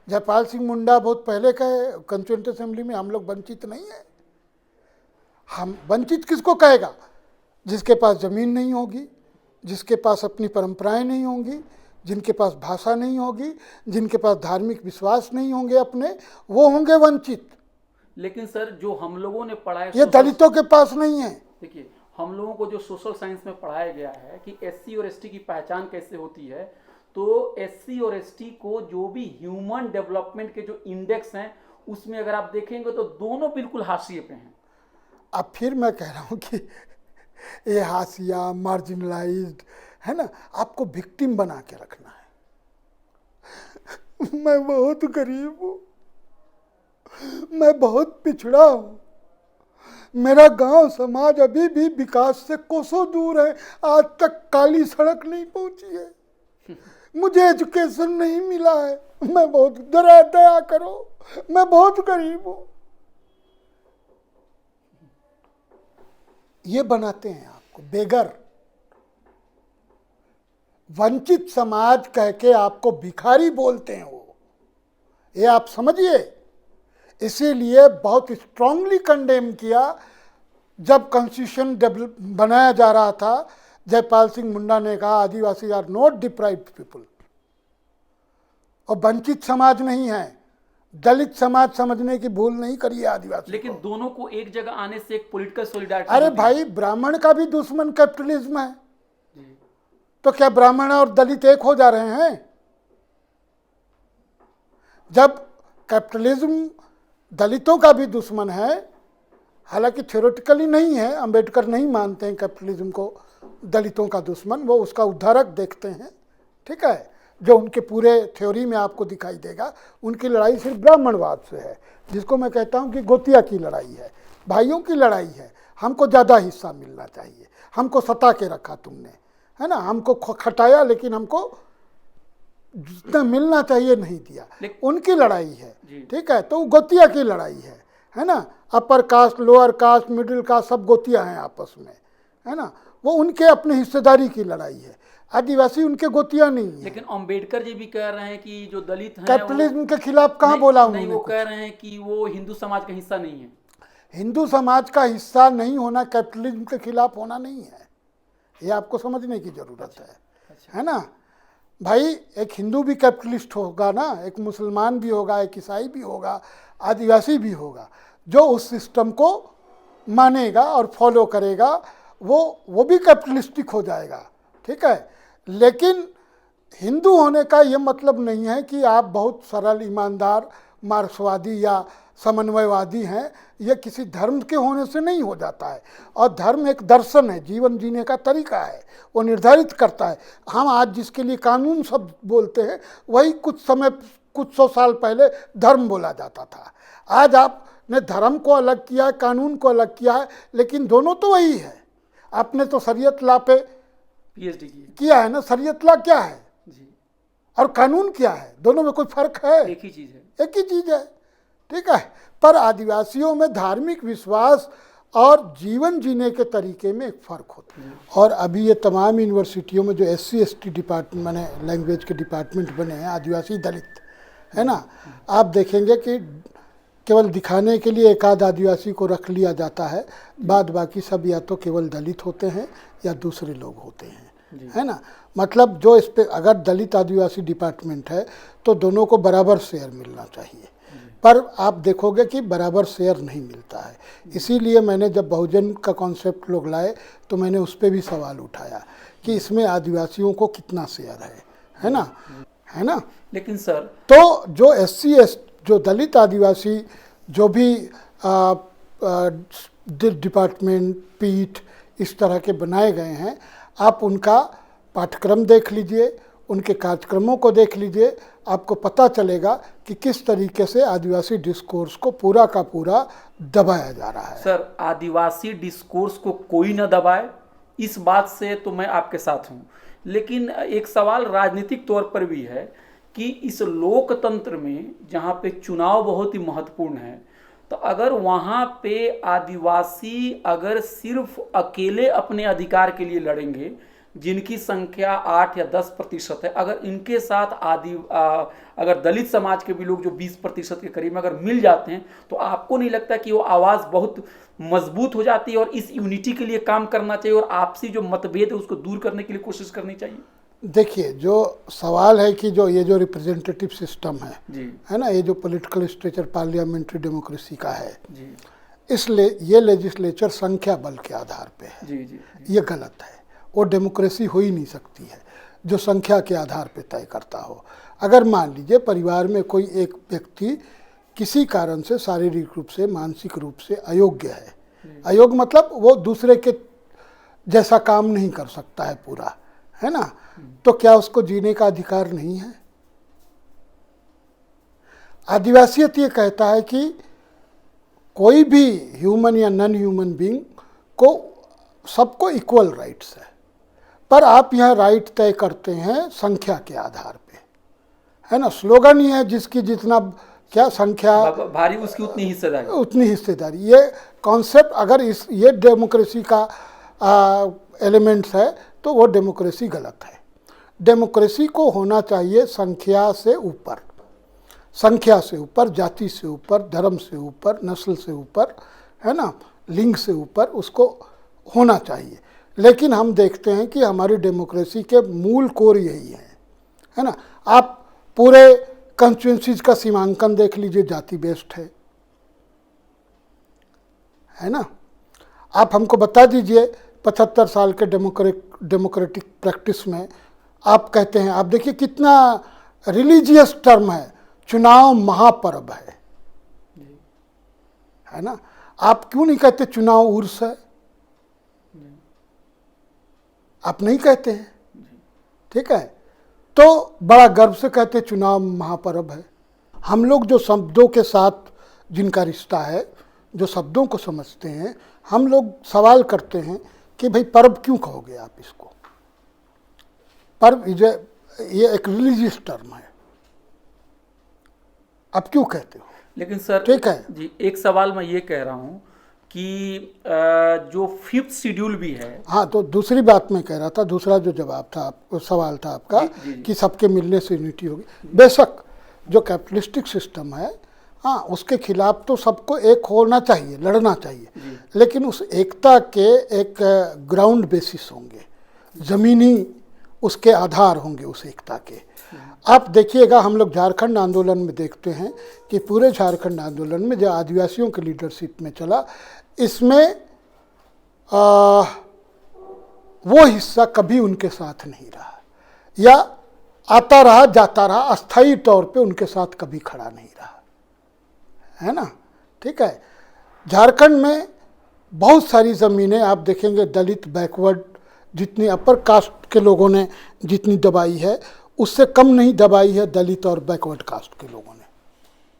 जयपाल सिंह मुंडा बहुत पहले कहे कॉन्स्टिट्यूएंट असेंबली में, हम लोग वंचित नहीं है। हम वंचित किसको कहेगा? जिसके पास ज़मीन नहीं होगी, जिसके पास अपनी परंपराएं नहीं होंगी, जिनके पास भाषा नहीं होगी, जिनके पास धार्मिक विश्वास नहीं होंगे अपने, वो होंगे वंचित। लेकिन सर जो हम लोगों ने पढ़ा है, ये दलितों के पास नहीं है। देखिए हम लोगों को जो सोशल साइंस में पढ़ाया गया है कि SC और ST की पहचान कैसे होती है, तो SC और ST को जो भी ह्यूमन डेवलपमेंट के जो इंडेक्स हैं उसमें अगर आप देखेंगे तो दोनों बिल्कुल हाशिए पे हैं। अब फिर मैं कह रहा हूँ कि ये हाशिया, मार्जिनलाइज्ड है ना, आपको विक्टिम बना के रखना है। मैं बहुत गरीब हूँ, मैं बहुत पिछड़ा हूँ, मेरा गांव समाज अभी भी विकास से कोसों दूर है, आज तक काली सड़क नहीं पहुंची है, मुझे एजुकेशन नहीं मिला है, मैं बहुत दया करो, मैं बहुत गरीब हूं। ये बनाते हैं आपको बेगर, वंचित समाज कह के आपको भिखारी बोलते हैं वो, ये आप समझिए। इसीलिए बहुत स्ट्रांगली कंडेम किया जब कॉन्स्टिट्यूशन बनाया जा रहा था। जयपाल सिंह मुंडा ने कहा आदिवासी आर नॉट डिप्राइव्ड पीपल, और वंचित समाज नहीं है, दलित समाज समझने की भूल नहीं करिए आदिवासी। लेकिन दोनों को एक जगह आने से एक पॉलिटिकल सॉलिडारिटी। अरे भाई, ब्राह्मण का भी दुश्मन कैपिटलिज्म है, तो क्या ब्राह्मण और दलित एक हो जा रहे हैं? जब कैपिटलिज्म दलितों का भी दुश्मन है, हालांकि थ्योरेटिकली नहीं है, अंबेडकर नहीं मानते हैं कैपिटलिज्म को दलितों का दुश्मन, वो उसका उद्धारक देखते हैं, ठीक है, जो उनके पूरे थ्योरी में आपको दिखाई देगा। उनकी लड़ाई सिर्फ ब्राह्मणवाद से है, जिसको मैं कहता हूं कि गोतिया की लड़ाई है, भाइयों की लड़ाई है। हमको ज़्यादा हिस्सा मिलना चाहिए, हमको सता के रखा तुमने, है ना, हमको खटाया लेकिन हमको जितना मिलना चाहिए नहीं दिया, उनकी लड़ाई है, ठीक है। तो गोतिया की लड़ाई है ना। Upper caste, lower caste, middle caste सब गोतिया हैं आपस में, है ना, वो उनके अपने हिस्सेदारी की लड़ाई है। आदिवासी उनके गोतिया नहीं है। लेकिन अंबेडकर जी भी कह रहे हैं कि जो दलित हैं कैपिटलिज्म के खिलाफ कहाँ बोला उन्होंने? नहीं, वो कह रहे हैं कि वो हिंदू समाज का हिस्सा नहीं है। हिंदू समाज का हिस्सा नहीं होना कैपिटलिज्म के खिलाफ होना नहीं है, ये आपको समझने की जरूरत है ना भाई। एक हिंदू भी कैपिटलिस्ट होगा ना, एक मुसलमान भी होगा, एक ईसाई भी होगा, आदिवासी भी होगा, जो उस सिस्टम को मानेगा और फॉलो करेगा, वो भी कैपिटलिस्टिक हो जाएगा, ठीक है। लेकिन हिंदू होने का ये मतलब नहीं है कि आप बहुत सरल, ईमानदार, मार्क्सवादी या समन्वयवादी हैं। यह किसी धर्म के होने से नहीं हो जाता है, और धर्म एक दर्शन है, जीवन जीने का तरीका है, वो निर्धारित करता है। हम आज जिसके लिए कानून शब्द बोलते हैं, वही कुछ सौ साल पहले धर्म बोला जाता था। आज आपने धर्म को अलग किया है, कानून को अलग किया है, लेकिन दोनों तो वही है। आपने तो शरीयत ला पे PhD किया है ना। शरीयत ला क्या है जी, और कानून क्या है? दोनों में कोई फर्क है? एक ही चीज है, एक ही चीज है, ठीक है। पर आदिवासियों में धार्मिक विश्वास और जीवन जीने के तरीके में एक फ़र्क होता है। और अभी ये तमाम यूनिवर्सिटियों में जो SC ST डिपार्टमेंट माने लैंग्वेज के डिपार्टमेंट बने हैं, आदिवासी दलित, है ना, आप देखेंगे कि केवल दिखाने के लिए एक आध आदिवासी को रख लिया जाता है, बाद बाकी सब या तो केवल दलित होते हैं या दूसरे लोग होते हैं, है ना। मतलब जो इस पे अगर दलित आदिवासी डिपार्टमेंट है तो दोनों को बराबर शेयर मिलना चाहिए, पर आप देखोगे कि बराबर शेयर नहीं मिलता है। इसीलिए मैंने जब बहुजन का कॉन्सेप्ट लोग लाए तो मैंने उस पर भी सवाल उठाया कि इसमें आदिवासियों को कितना शेयर है ना, है ना। लेकिन सर तो जो SC जो दलित आदिवासी जो भी डिपार्टमेंट, पीठ इस तरह के बनाए गए हैं। आप उनका पाठ्यक्रम देख लीजिए, उनके कार्यक्रमों को देख लीजिए, आपको पता चलेगा कि किस तरीके से आदिवासी डिस्कोर्स को पूरा का पूरा दबाया जा रहा है। सर, आदिवासी डिस्कोर्स को कोई न दबाए, इस बात से तो मैं आपके साथ हूँ, लेकिन एक सवाल राजनीतिक तौर पर भी है कि इस लोकतंत्र में जहाँ पे चुनाव बहुत ही महत्वपूर्ण है, तो अगर वहाँ पे आदिवासी अगर सिर्फ अकेले अपने अधिकार के लिए लड़ेंगे, जिनकी संख्या 8 या 10% है, अगर इनके साथ अगर दलित समाज के भी लोग जो 20% के करीब में अगर मिल जाते हैं, तो आपको नहीं लगता कि वो आवाज़ बहुत मजबूत हो जाती है और इस यूनिटी के लिए काम करना चाहिए और आपसी जो मतभेद है उसको दूर करने के लिए कोशिश करनी चाहिए? देखिए, जो सवाल है कि जो रिप्रेजेंटेटिव सिस्टम है ना, ये जो पॉलिटिकल स्ट्रक्चर पार्लियामेंट्री डेमोक्रेसी का है जी, इसलिए ये लेजिस्लेचर संख्या बल के आधार पे है। जी, जी, ये गलत है। वो डेमोक्रेसी हो ही नहीं सकती है जो संख्या के आधार पे तय करता हो। अगर मान लीजिए परिवार में कोई एक व्यक्ति किसी कारण से शारीरिक रूप से, मानसिक रूप से अयोग्य है, अयोग्य मतलब वो दूसरे के जैसा काम नहीं कर सकता है पूरा, है ना, तो क्या उसको जीने का अधिकार नहीं है? आदिवासियत ये कहता है कि कोई भी ह्यूमन या नॉन ह्यूमन बीइंग को सबको इक्वल राइट्स है, पर आप यह राइट तय करते हैं संख्या के आधार पे, है ना। स्लोगन ही है जिसकी जितना क्या संख्या भारी उसकी उतनी हिस्सेदारी, उतनी हिस्सेदारी। ये कॉन्सेप्ट अगर ये डेमोक्रेसी का एलिमेंट्स है तो वो डेमोक्रेसी गलत है। डेमोक्रेसी को होना चाहिए संख्या से ऊपर, संख्या से ऊपर, जाति से ऊपर, धर्म से ऊपर, नस्ल से ऊपर, है ना, लिंग से ऊपर उसको होना चाहिए। लेकिन हम देखते हैं कि हमारी डेमोक्रेसी के मूल कोर यही है ना। आप पूरे कंस्टिट्यूंसीज का सीमांकन देख लीजिए, जाति बेस्ड है ना। आप हमको बता दीजिए 75 साल के डेमोक्रेटिक प्रैक्टिस में आप कहते हैं, आप देखिए कितना रिलीजियस टर्म है, चुनाव महापर्व है ना। आप क्यों नहीं कहते चुनाव उर्स है? आप नहीं कहते हैं, ठीक है, तो बड़ा गर्व से कहते चुनाव महापर्व है। हम लोग जो शब्दों के साथ जिनका रिश्ता है, जो शब्दों को समझते हैं, हम लोग सवाल करते हैं कि भाई पर्व क्यों कहोगे आप इसको? पर्व ये एक रिलीजियस टर्म है, आप क्यों कहते हो? लेकिन सर, ठीक है जी, एक सवाल मैं ये कह रहा हूँ कि जो 5th शेड्यूल भी है। हाँ, तो दूसरी बात मैं कह रहा था, दूसरा जो जवाब था सवाल था आपका, जी, जी, कि सबके मिलने से यूनिटी होगी। बेशक जो कैपिटलिस्टिक सिस्टम है, हाँ, उसके खिलाफ तो सबको एक होना चाहिए, लड़ना चाहिए, लेकिन उस एकता के एक ग्राउंड बेसिस होंगे, ज़मीनी उसके आधार होंगे उस एकता के। आप देखिएगा, हम लोग झारखंड आंदोलन में देखते हैं कि पूरे झारखंड आंदोलन में जो आदिवासियों की लीडरशिप में चला, इसमें वो हिस्सा कभी उनके साथ नहीं रहा, या आता रहा जाता रहा, अस्थायी तौर पे उनके साथ कभी खड़ा नहीं रहा, है ना। ठीक है, झारखंड में बहुत सारी ज़मीनें आप देखेंगे दलित बैकवर्ड, जितनी अपर कास्ट के लोगों ने जितनी दबाई है उससे कम नहीं दबाई है दलित और बैकवर्ड कास्ट के लोगों ने।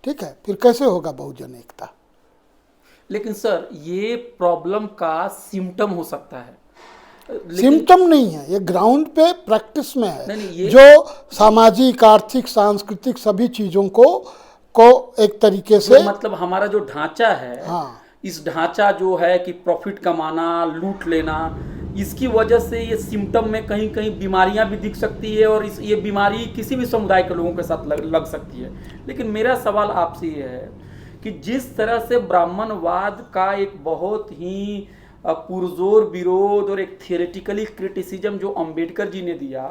ठीक है, फिर कैसे होगा बहुजन एकता? लेकिन सर, ये प्रॉब्लम का सिम्टम हो सकता है, सिम्टम नहीं है, ये ग्राउंड पे प्रैक्टिस में है। नहीं, जो सामाजिक, आर्थिक, सांस्कृतिक सभी चीज़ों को एक तरीके से, मतलब हमारा जो ढांचा है, हाँ, इस ढांचा जो है कि प्रॉफिट कमाना, लूट लेना, इसकी वजह से ये सिम्टम में कहीं कहीं बीमारियां भी दिख सकती है और ये बीमारी किसी भी समुदाय के लोगों के साथ लग सकती है। लेकिन मेरा सवाल आपसे ये है कि जिस तरह से ब्राह्मणवाद का एक बहुत ही पुरजोर विरोध और एक थियोरेटिकली क्रिटिसिज्म जो अंबेडकर जी ने दिया,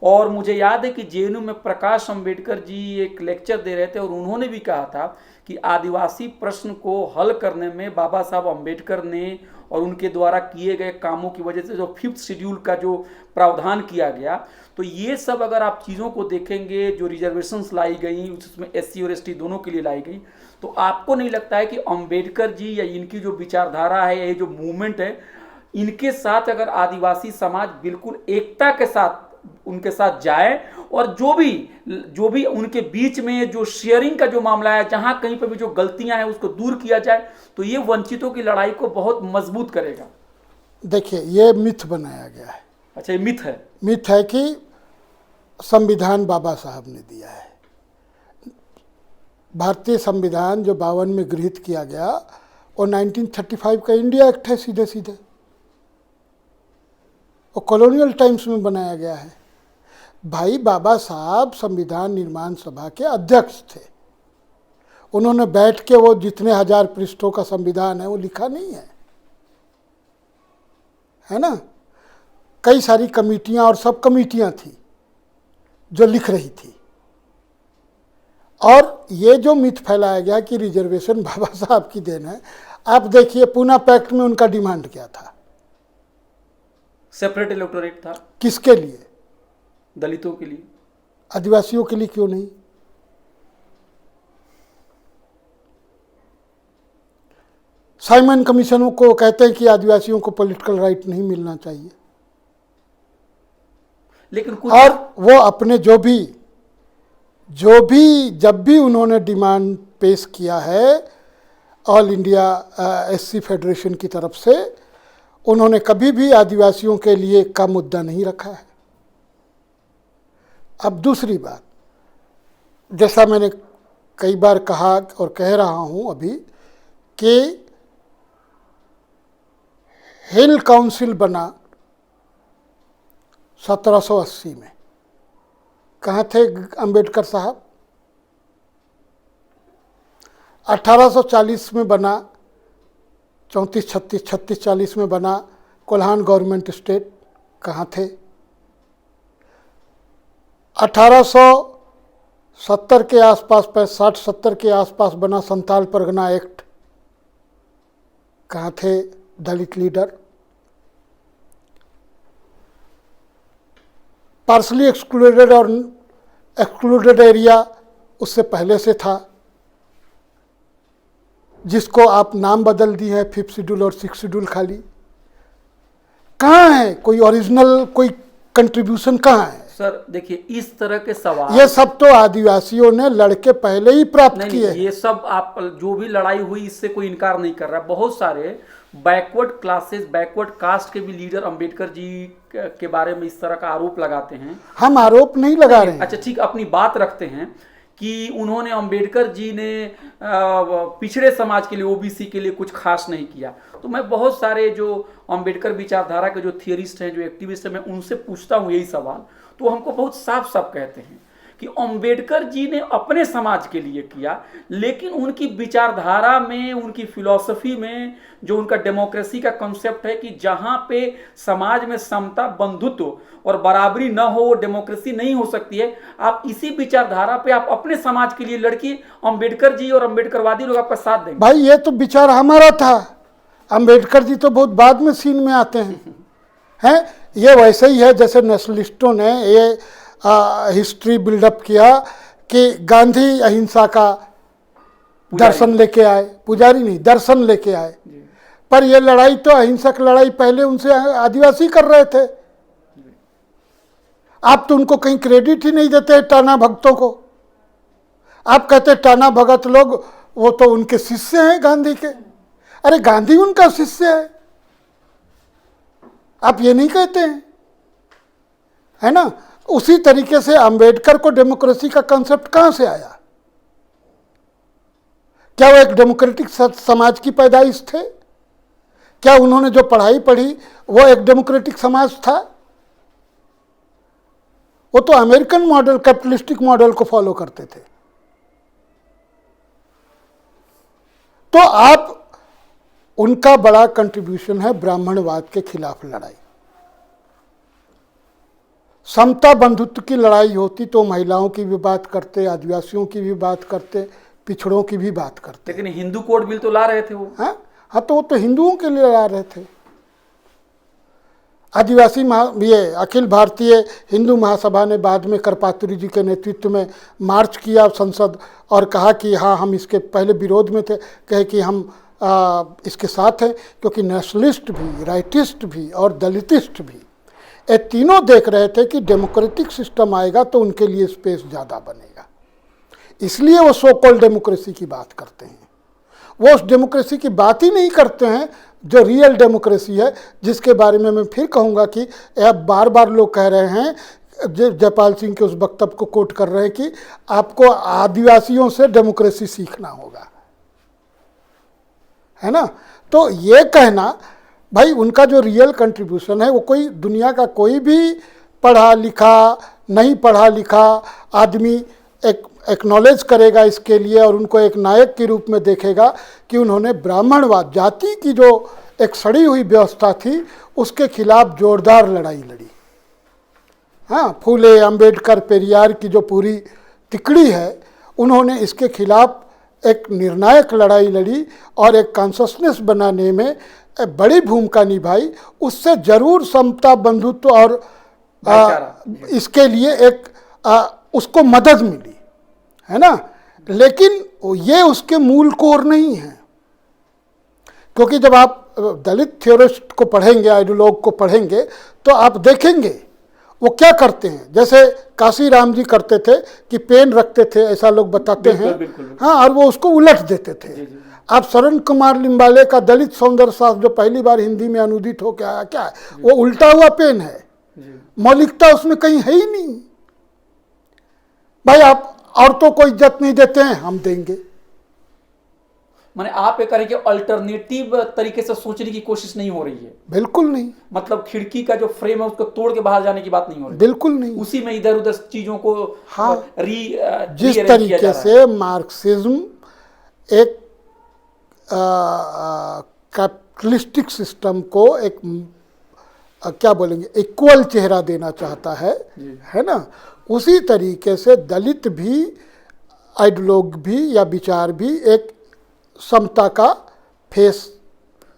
और मुझे याद है कि जेएनयू में प्रकाश अंबेडकर जी एक लेक्चर दे रहे थे और उन्होंने भी कहा था कि आदिवासी प्रश्न को हल करने में बाबा साहब अंबेडकर ने और उनके द्वारा किए गए कामों की वजह से जो 5th शेड्यूल का जो प्रावधान किया गया, तो ये सब अगर आप चीज़ों को देखेंगे, जो रिजर्वेशंस लाई गई उसमें SC और ST दोनों के लिए लाई गई, तो आपको नहीं लगता है कि अंबेडकर जी या इनकी जो विचारधारा है, ये जो मूवमेंट है, इनके साथ अगर आदिवासी समाज बिल्कुल एकता के साथ उनके साथ जाए और जो भी उनके बीच में जो शेयरिंग का जो मामला है, जहां कहीं पर भी जो गलतियां हैं उसको दूर किया जाए, तो ये वंचितों की लड़ाई को बहुत मजबूत करेगा। देखिए, ये मिथ बनाया गया है। अच्छा, ये मिथ है? मिथ है कि संविधान बाबा साहब ने दिया है। भारतीय संविधान जो 52 में गृहीत किया गया और 1935 का इंडिया एक्ट है, सीधे सीधे वो कॉलोनियल टाइम्स में बनाया गया है। भाई बाबा साहब संविधान निर्माण सभा के अध्यक्ष थे। उन्होंने बैठ के वो जितने 1000 पृष्ठों का संविधान है वो लिखा नहीं है ना। कई सारी कमेटियां और सब कमेटियां थी जो लिख रही थी। और ये जो मिथ फैलाया गया कि रिजर्वेशन बाबा साहब की देन है, आप देखिए पूना पैक्ट में उनका डिमांड क्या था? सेपरेट इलेक्टोरेट था। किसके लिए? दलितों के लिए। आदिवासियों के लिए क्यों नहीं? साइमन कमीशन को कहते हैं कि आदिवासियों को पॉलिटिकल राइट नहीं मिलना चाहिए, लेकिन कुछ और वो अपने जो भी जब भी उन्होंने डिमांड पेश किया है ऑल इंडिया SC फेडरेशन की तरफ से, उन्होंने कभी भी आदिवासियों के लिए का मुद्दा नहीं रखा है। अब दूसरी बात, जैसा मैंने कई बार कहा और कह रहा हूं अभी, कि हिल काउंसिल बना 1780 में। कहाँ थे अंबेडकर साहब? 1840 में बना, 36-40 में बना कोल्हान गवर्नमेंट स्टेट। कहाँ थे? 1870 के आसपास, 60-70 के आसपास बना संताल परगना एक्ट। कहाँ थे दलित लीडर? पार्सली एक्सक्लूडेड और एक्सक्लूडेड एरिया उससे पहले से था, जिसको आप नाम बदल दिए हैं 5th शेड्यूल और 6th शेड्यूल खाली। कहाँ है कोई ओरिजिनल, कोई कंट्रीब्यूशन कहाँ है? सर देखिए, इस तरह के सवाल, ये सब तो आदिवासियों ने लड़के पहले ही प्राप्त किए। ये सब आप जो भी लड़ाई हुई इससे कोई इनकार नहीं कर रहा। बहुत सारे बैकवर्ड क्लासेस, बैकवर्ड कास्ट के भी लीडर अंबेडकर जी के बारे में इस तरह का आरोप लगाते हैं। हम आरोप नहीं लगा रहे हैं। अच्छा ठीक, अपनी बात रखते हैं कि उन्होंने, अंबेडकर जी ने पिछड़े समाज के लिए, OBC के लिए कुछ खास नहीं किया। तो मैं बहुत सारे जो अंबेडकर विचारधारा के जो थियरिस्ट हैं, जो एक्टिविस्ट हैं, मैं उनसे पूछता हूँ यही सवाल, तो हमको बहुत साफ साफ कहते हैं कि अंबेडकर जी ने अपने समाज के लिए किया, लेकिन उनकी विचारधारा में, उनकी फिलॉसफी में जो उनका डेमोक्रेसी का कॉन्सेप्ट है कि जहां पे समाज में समता, बंधुत्व और बराबरी न हो, वो डेमोक्रेसी नहीं हो सकती है। आप इसी विचारधारा पे आप अपने समाज के लिए लड़की, अंबेडकर जी और अंबेडकरवादी लोग आपका साथ देंगे। भाई ये तो विचार हमारा था, अंबेडकर जी तो बहुत बाद में सीन में आते हैं। ये वैसे ही है जैसे नेशनलिस्टों ने ये हिस्ट्री बिल्डअप किया कि गांधी अहिंसा का दर्शन लेके आए, पुजारी नहीं, दर्शन लेके आए। पर ये लड़ाई तो अहिंसक लड़ाई पहले उनसे आदिवासी कर रहे थे। आप तो उनको कहीं क्रेडिट ही नहीं देते टाना भगतों को। आप कहते टाना भगत लोग वो तो उनके शिष्य हैं गांधी के। अरे गांधी उनका शिष्य है, आप ये नहीं कहते हैं, है ना। उसी तरीके से अंबेडकर को डेमोक्रेसी का कंसेप्ट कहां से आया? क्या वो एक डेमोक्रेटिक समाज की पैदाइश थे? क्या उन्होंने जो पढ़ाई पढ़ी वो एक डेमोक्रेटिक समाज था? वो तो अमेरिकन मॉडल, कैपिटलिस्टिक मॉडल को फॉलो करते थे। तो आप, उनका बड़ा कंट्रीब्यूशन है ब्राह्मणवाद के खिलाफ लड़ाई। समता बंधुत्व की लड़ाई होती तो महिलाओं की भी बात करते, आदिवासियों की भी बात करते, पिछड़ों की भी बात करते। लेकिन हिंदू कोड बिल तो ला रहे थे वो। हाँ हाँ, तो वो तो हिंदुओं के लिए लड़ा रहे थे। आदिवासी ये अखिल भारतीय हिंदू महासभा ने बाद में करपात्री जी के नेतृत्व में मार्च किया संसद और कहा कि हाँ, हम इसके पहले विरोध में थे, कहे कि हम इसके साथ हैं, क्योंकि नेशनलिस्ट भी, राइटिस्ट भी और दलितिस्ट भी ये तीनों देख रहे थे कि डेमोक्रेटिक सिस्टम आएगा तो उनके लिए स्पेस ज़्यादा बनेगा। इसलिए वो सो कॉल्ड डेमोक्रेसी की बात करते हैं। वो उस डेमोक्रेसी की बात ही नहीं करते हैं जो रियल डेमोक्रेसी है, जिसके बारे में मैं फिर कहूँगा कि अब बार बार लोग कह रहे हैं, जयपाल सिंह के उस वक्तव्य को कोट कर रहे हैं कि आपको आदिवासियों से डेमोक्रेसी सीखना होगा, है ना। तो ये कहना, भाई उनका जो रियल कंट्रीब्यूशन है, वो कोई दुनिया का कोई भी पढ़ा लिखा नहीं पढ़ा लिखा आदमी एक्नॉलेज करेगा इसके लिए और उनको एक नायक के रूप में देखेगा कि उन्होंने ब्राह्मणवाद, जाति की जो एक सड़ी हुई व्यवस्था थी, उसके खिलाफ जोरदार लड़ाई लड़ी। हाँ, फूले, अंबेडकर, पेरियार की जो पूरी तिकड़ी है, उन्होंने इसके खिलाफ एक निर्णायक लड़ाई लड़ी और एक कॉन्शसनेस बनाने में बड़ी भूमिका निभाई। उससे जरूर समता बंधुत्व और इसके लिए एक उसको मदद मिली, है ना। लेकिन ये उसके मूल कोर नहीं है, क्योंकि जब आप दलित थ्योरिस्ट को पढ़ेंगे, आइडियोलॉग को पढ़ेंगे, तो आप देखेंगे वो क्या करते हैं। जैसे काशी राम जी करते थे कि पेन रखते थे, ऐसा लोग बताते हैं। बिल्कुल। हाँ, और वो उसको उलट देते थे। जी। आप शरण कुमार लिम्बाले का दलित सौंदर्य शास्त्र जो पहली बार हिंदी में अनुदित होकर आया, क्या है वो? उल्टा हुआ पेन है, मौलिकता उसमें कहीं है ही नहीं। भाई आप औरतों को इज्जत नहीं देते हैं, हम देंगे। माने आप ये करें कि अल्टरनेटिव तरीके से सोचने की कोशिश नहीं हो रही है। बिल्कुल नहीं। मतलब खिड़की का जो फ्रेम है उसको तोड़ के बाहर जाने की बात नहीं हो रही। बिल्कुल नहीं। उसी में इधर उधर चीजों को हाँ, जिस rearrange तरीके किया जा रहा से मार्क्सिज्म एक कैपिटलिस्टिक सिस्टम को एक क्या बोलेंगे, इक्वल चेहरा देना चाहता है ना, उसी तरीके से दलित भी, आइडियोलॉग भी या विचार भी एक समता का फेस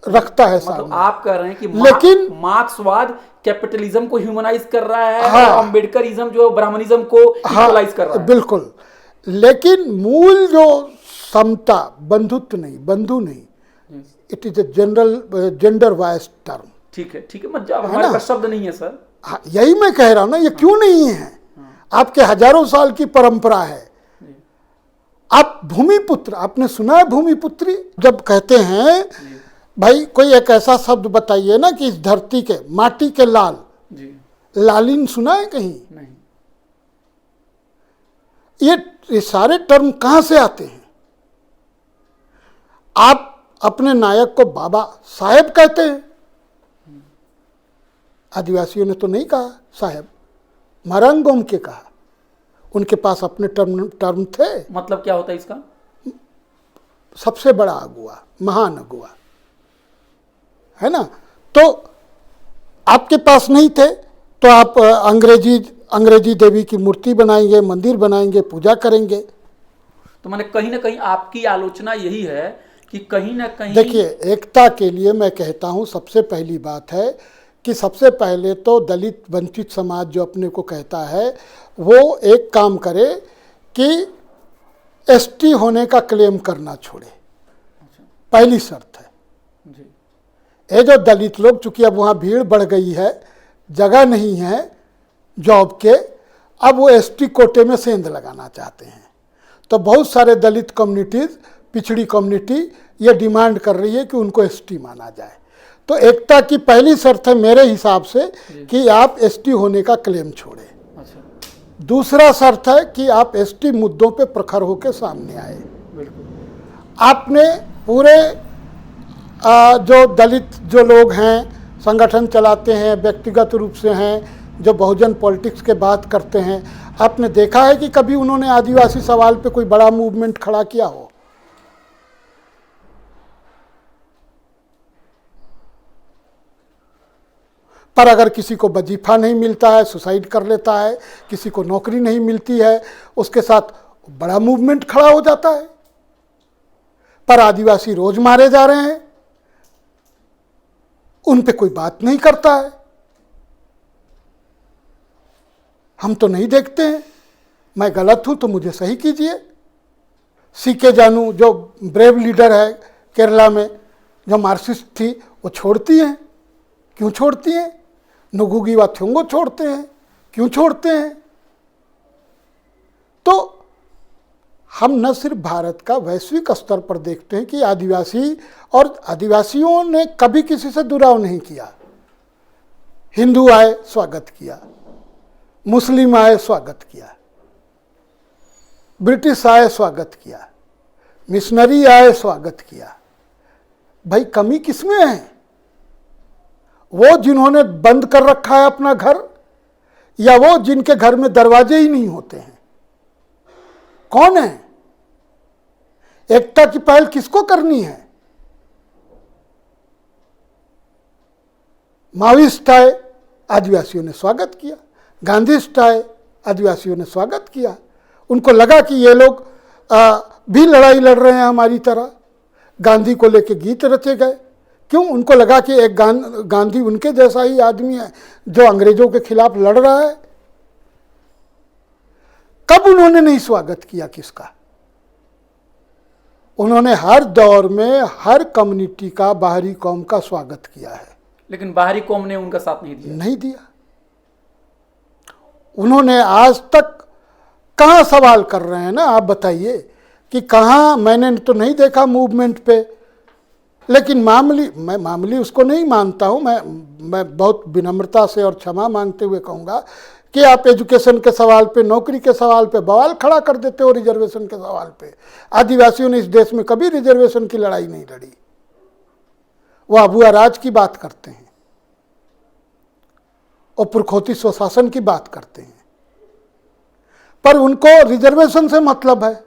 रखता है सामने। मतलब आप कह रहे हैं कि लेकिन मार्क्सवाद कैपिटलिज्म को ह्यूमनाइज कर रहा है, हाँ, और अम्बेडकरिज्म जो ब्राह्मणिज्म को इक्वलाइज कर रहा है। बिल्कुल। लेकिन मूल जो समता, बंधुत्व नहीं, बंधु नहीं, it is a general gender wise term. ठीक है मतलब हमारे पास शब्द नहीं है सर। हाँ, यही मैं कह रहा हूँ ना, ये क्यों नहीं है? आपके हजारों साल की परंपरा है। आप भूमिपुत्र, आपने सुना है भूमिपुत्री? जब कहते हैं भाई कोई एक ऐसा शब्द बताइए ना कि इस धरती के, माटी के लाल, लालिन सुना है कहीं? नहीं। ये सारे टर्म कहाँ से आते हैं? आप अपने नायक को बाबा साहेब कहते हैं, आदिवासियों ने तो नहीं कहा साहेब, मरंगोम के कहा। उनके पास अपने टर्म थे। मतलब क्या होता है इसका? सबसे बड़ा अगुआ, महान अगुआ, है ना। तो आपके पास नहीं थे तो आप अंग्रेजी देवी की मूर्ति बनाएंगे, मंदिर बनाएंगे, पूजा करेंगे। तो मैंने कहीं ना कहीं आपकी आलोचना यही है कि कहीं ना कहीं, देखिए, एकता के लिए मैं कहता हूँ सबसे पहली बात है कि सबसे पहले तो दलित वंचित समाज जो अपने को कहता है, वो एक काम करे कि एसटी होने का क्लेम करना छोड़े। पहली शर्त है। ये जो दलित लोग, चूंकि अब वहाँ भीड़ बढ़ गई है, जगह नहीं है जॉब के, अब वो एसटी कोटे में सेंध लगाना चाहते हैं। तो बहुत सारे दलित कम्युनिटीज, पिछड़ी कम्युनिटी ये डिमांड कर रही है कि उनको एसटी माना जाए। तो एकता की पहली शर्त है मेरे हिसाब से कि आप एसटी होने का क्लेम छोड़ें। दूसरा शर्त है कि आप एसटी मुद्दों पे प्रखर होकर सामने आए। आपने पूरे जो दलित जो लोग हैं, संगठन चलाते हैं, व्यक्तिगत रूप से हैं, जो बहुजन पॉलिटिक्स के बात करते हैं, आपने देखा है कि कभी उन्होंने आदिवासी सवाल पे कोई बड़ा मूवमेंट खड़ा किया हो? पर अगर किसी को वजीफा नहीं मिलता है, सुसाइड कर लेता है, किसी को नौकरी नहीं मिलती है, उसके साथ बड़ा मूवमेंट खड़ा हो जाता है। पर आदिवासी रोज मारे जा रहे हैं, उन पे कोई बात नहीं करता है। हम तो नहीं देखते हैं। मैं गलत हूं तो मुझे सही कीजिए। सीके जानू जो ब्रेव लीडर है केरला में, जो मार्क्सिस्ट थी, वो छोड़ती हैं। क्यों छोड़ती हैं? नुगुगी व थोंगो छोड़ते हैं। क्यों छोड़ते हैं? तो हम न सिर्फ भारत का वैश्विक स्तर पर देखते हैं कि आदिवासी, और आदिवासियों ने कभी किसी से दुराव नहीं किया। हिंदू आए स्वागत किया, मुस्लिम आए स्वागत किया, ब्रिटिश आए स्वागत किया, मिशनरी आए स्वागत किया। भाई कमी किसमें है? वो जिन्होंने बंद कर रखा है अपना घर, या वो जिनके घर में दरवाजे ही नहीं होते हैं? कौन है? एकता की पहल किसको करनी है? माओइस्ट आए, आदिवासियों ने स्वागत किया। गांधीस्ट आए, आदिवासियों ने स्वागत किया। उनको लगा कि ये लोग भी लड़ाई लड़ रहे हैं हमारी तरह। गांधी को लेके गीत रचे गए। क्यों? उनको लगा कि एक गांधी उनके जैसा ही आदमी है जो अंग्रेजों के खिलाफ लड़ रहा है। कब उन्होंने नहीं स्वागत किया किसका? उन्होंने हर दौर में हर कम्युनिटी का, बाहरी कौम का स्वागत किया है। लेकिन बाहरी कौम ने उनका साथ नहीं दिया। नहीं दिया। उन्होंने आज तक कहाँ सवाल कर रहे हैं ना, आप बताइए कि कहाँ? मैंने तो नहीं देखा मूवमेंट पे। लेकिन मैं मामूली उसको नहीं मानता हूँ। मैं बहुत विनम्रता से और क्षमा मांगते हुए कहूँगा कि आप एजुकेशन के सवाल पे, नौकरी के सवाल पे बवाल खड़ा कर देते हो, रिजर्वेशन के सवाल पे। आदिवासियों ने इस देश में कभी रिजर्वेशन की लड़ाई नहीं लड़ी। वो अबुआ राज की बात करते हैं और पुरखौती स्वशासन की बात करते हैं, पर उनको रिजर्वेशन से मतलब है,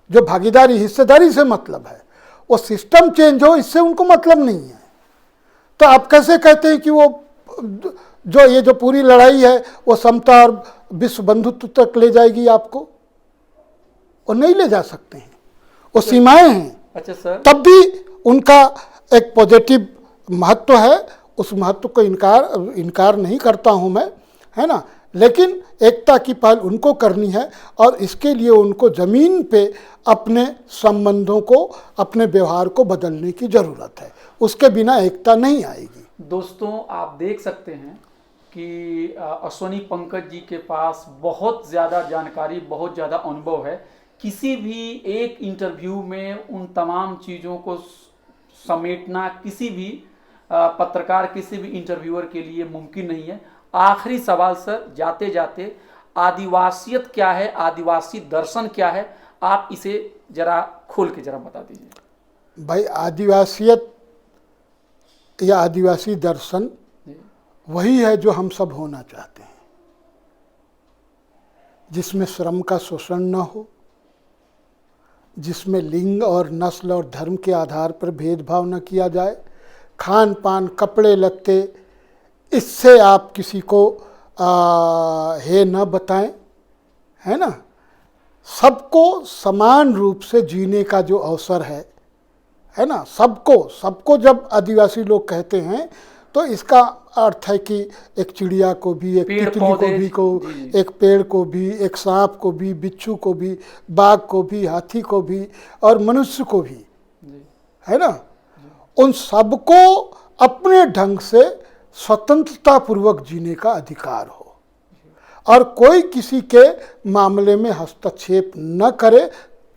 जो भागीदारी, हिस्सेदारी से मतलब है। वो सिस्टम चेंज हो, इससे उनको मतलब नहीं है। तो आप कैसे कहते हैं कि वो ये जो पूरी लड़ाई है वो समता और विश्व बंधुत्व तक ले जाएगी आपको? वो नहीं ले जा सकते हैं, वो सीमाएं हैं। अच्छा सर, तब भी उनका एक पॉजिटिव महत्व है। उस महत्व को इनकार नहीं करता हूं मैं, है ना। लेकिन एकता की पहल उनको करनी है और इसके लिए उनको ज़मीन पे अपने संबंधों को, अपने व्यवहार को बदलने की ज़रूरत है। उसके बिना एकता नहीं आएगी। दोस्तों आप देख सकते हैं कि अश्वनी पंकज जी के पास बहुत ज़्यादा जानकारी, बहुत ज़्यादा अनुभव है। किसी भी एक इंटरव्यू में उन तमाम चीज़ों को समेटना किसी भी पत्रकार, किसी भी इंटरव्यूअर के लिए मुमकिन नहीं है। आखिरी सवाल सर, जाते जाते, आदिवासियत क्या है, आदिवासी दर्शन क्या है, आप इसे जरा खोल के जरा बता दीजिए। भाई आदिवासियत या आदिवासी दर्शन वही है जो हम सब होना चाहते हैं, जिसमें श्रम का शोषण न हो, जिसमें लिंग और नस्ल और धर्म के आधार पर भेदभाव न किया जाए, खान पान, कपड़े लत्ते, इससे आप किसी को हे न बताएं, है ना। सबको समान रूप से जीने का जो अवसर है ना, सबको जब आदिवासी लोग कहते हैं तो इसका अर्थ है कि एक चिड़िया को भी, एक तितली को भी, एक पेड़ को भी, एक सांप को भी, बिच्छू को भी, बाघ को भी, हाथी को भी और मनुष्य को भी, है ना। उन सबको अपने ढंग से स्वतंत्रता पूर्वक जीने का अधिकार हो और कोई किसी के मामले में हस्तक्षेप न करे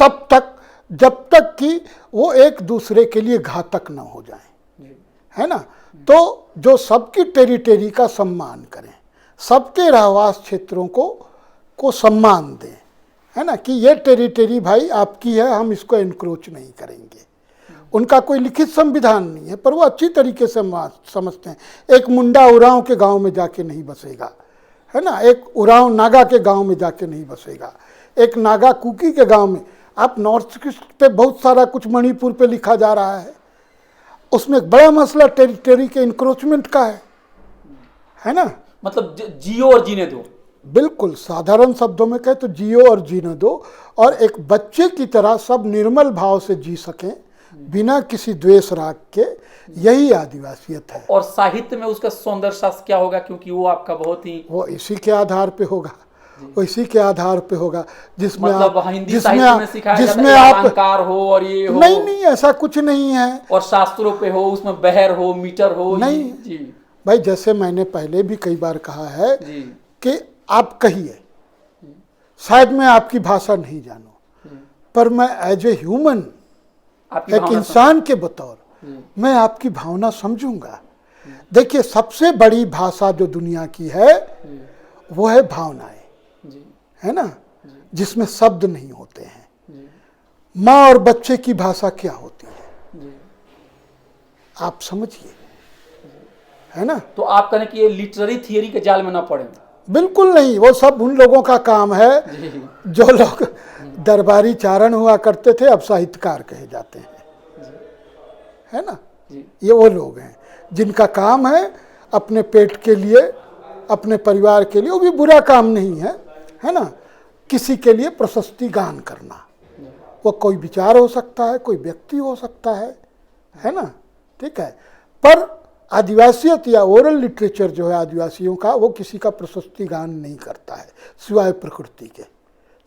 तब तक, जब तक कि वो एक दूसरे के लिए घातक न हो जाए, है ना। तो जो सबकी टेरिटरी का सम्मान करें, सबके रहवास क्षेत्रों को सम्मान दें, है ना, कि ये टेरिटरी भाई आपकी है, हम इसको एनक्रोच नहीं करेंगे। उनका कोई लिखित संविधान नहीं है, पर वो अच्छी तरीके से समझते हैं। एक मुंडा उरांव के गांव में जाके नहीं बसेगा, है ना, एक उरांव नागा के गांव में जाके नहीं बसेगा, एक नागा कुकी के गांव में। आप नॉर्थ ईस्ट पे बहुत सारा कुछ मणिपुर पे लिखा जा रहा है, उसमें एक बड़ा मसला टेरिटरी के इंक्रोचमेंट का है। है ना। मतलब जियो और जीने दो। बिल्कुल, साधारण शब्दों में कहे तो जियो और जीने दो, और एक बच्चे की तरह सब निर्मल भाव से जी सकें बिना किसी द्वेष राग के, यही आदिवासियत है। और साहित्य में उसका सौंदर्य शास्त्र क्या होगा, क्योंकि वो आपका बहुत ही वो इसी के आधार पे होगा, वो इसी के आधार पे होगा जिसमें मतलब आप हिंदी साहित्य में सिखाया जाता है आप अलंकार हो और ये हो। नहीं नहीं, ऐसा कुछ नहीं है। और शास्त्रों पे हो, उसमें बहर हो, मीटर हो। नहीं जी भाई, जैसे मैंने पहले भी कई बार कहा है जी कि आप कहिए, शायद मैं आपकी भाषा नहीं जानूं, पर मैं एज ए ह्यूमन, आपकी एक भावना इंसान के बतौर मैं आपकी भावना समझूंगा। देखिए, सबसे बड़ी भाषा जो दुनिया की है वो है भावनाएं, जी है ना, जिसमें शब्द नहीं होते हैं। जी माँ और बच्चे की भाषा क्या होती है, जी। आप समझिए, है ना। तो आप कहने कि ये लिटरेरी थियरी के जाल में ना पड़े। बिल्कुल नहीं, वो सब उन लोगों का काम है जी जो लोग दरबारी चारण हुआ करते थे, अब साहित्यकार कहे जाते हैं, है ना। जी ये वो लोग हैं जिनका काम है अपने पेट के लिए, अपने परिवार के लिए, वो भी बुरा काम नहीं है ना, किसी के लिए प्रशस्ति गान करना। वो कोई विचार हो सकता है, कोई व्यक्ति हो सकता है ना, ठीक है। पर आदिवासियत या ओरल लिटरेचर जो है आदिवासियों का, वो किसी का प्रशस्ति गान नहीं करता है सिवाय प्रकृति के,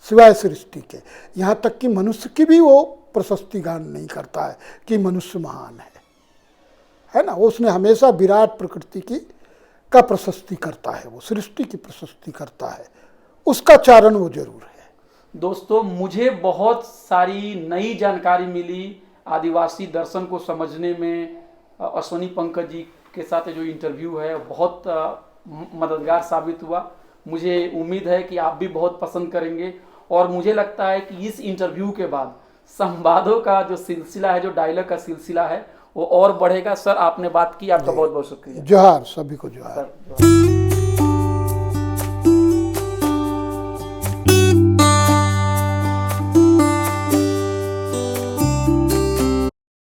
सिवाय सृष्टि के। यहाँ तक कि मनुष्य की भी वो प्रशस्ति गान नहीं करता है कि मनुष्य महान है ना। उसने हमेशा विराट प्रकृति की का प्रशस्ति करता है, वो सृष्टि की प्रशस्ति करता है, उसका चारण वो जरूर है। दोस्तों, मुझे बहुत सारी नई जानकारी मिली आदिवासी दर्शन को समझने में। अश्वनी पंकज जी के साथ जो इंटरव्यू है बहुत मददगार साबित हुआ। मुझे उम्मीद है कि आप भी बहुत पसंद करेंगे, और मुझे लगता है कि इस इंटरव्यू के बाद संवादों का जो सिलसिला है, जो डायलॉग का सिलसिला है, वो और बढ़ेगा। सर, आपने बात की, आपका बहुत बहुत शुक्रिया। जोहार, सभी को जोहार।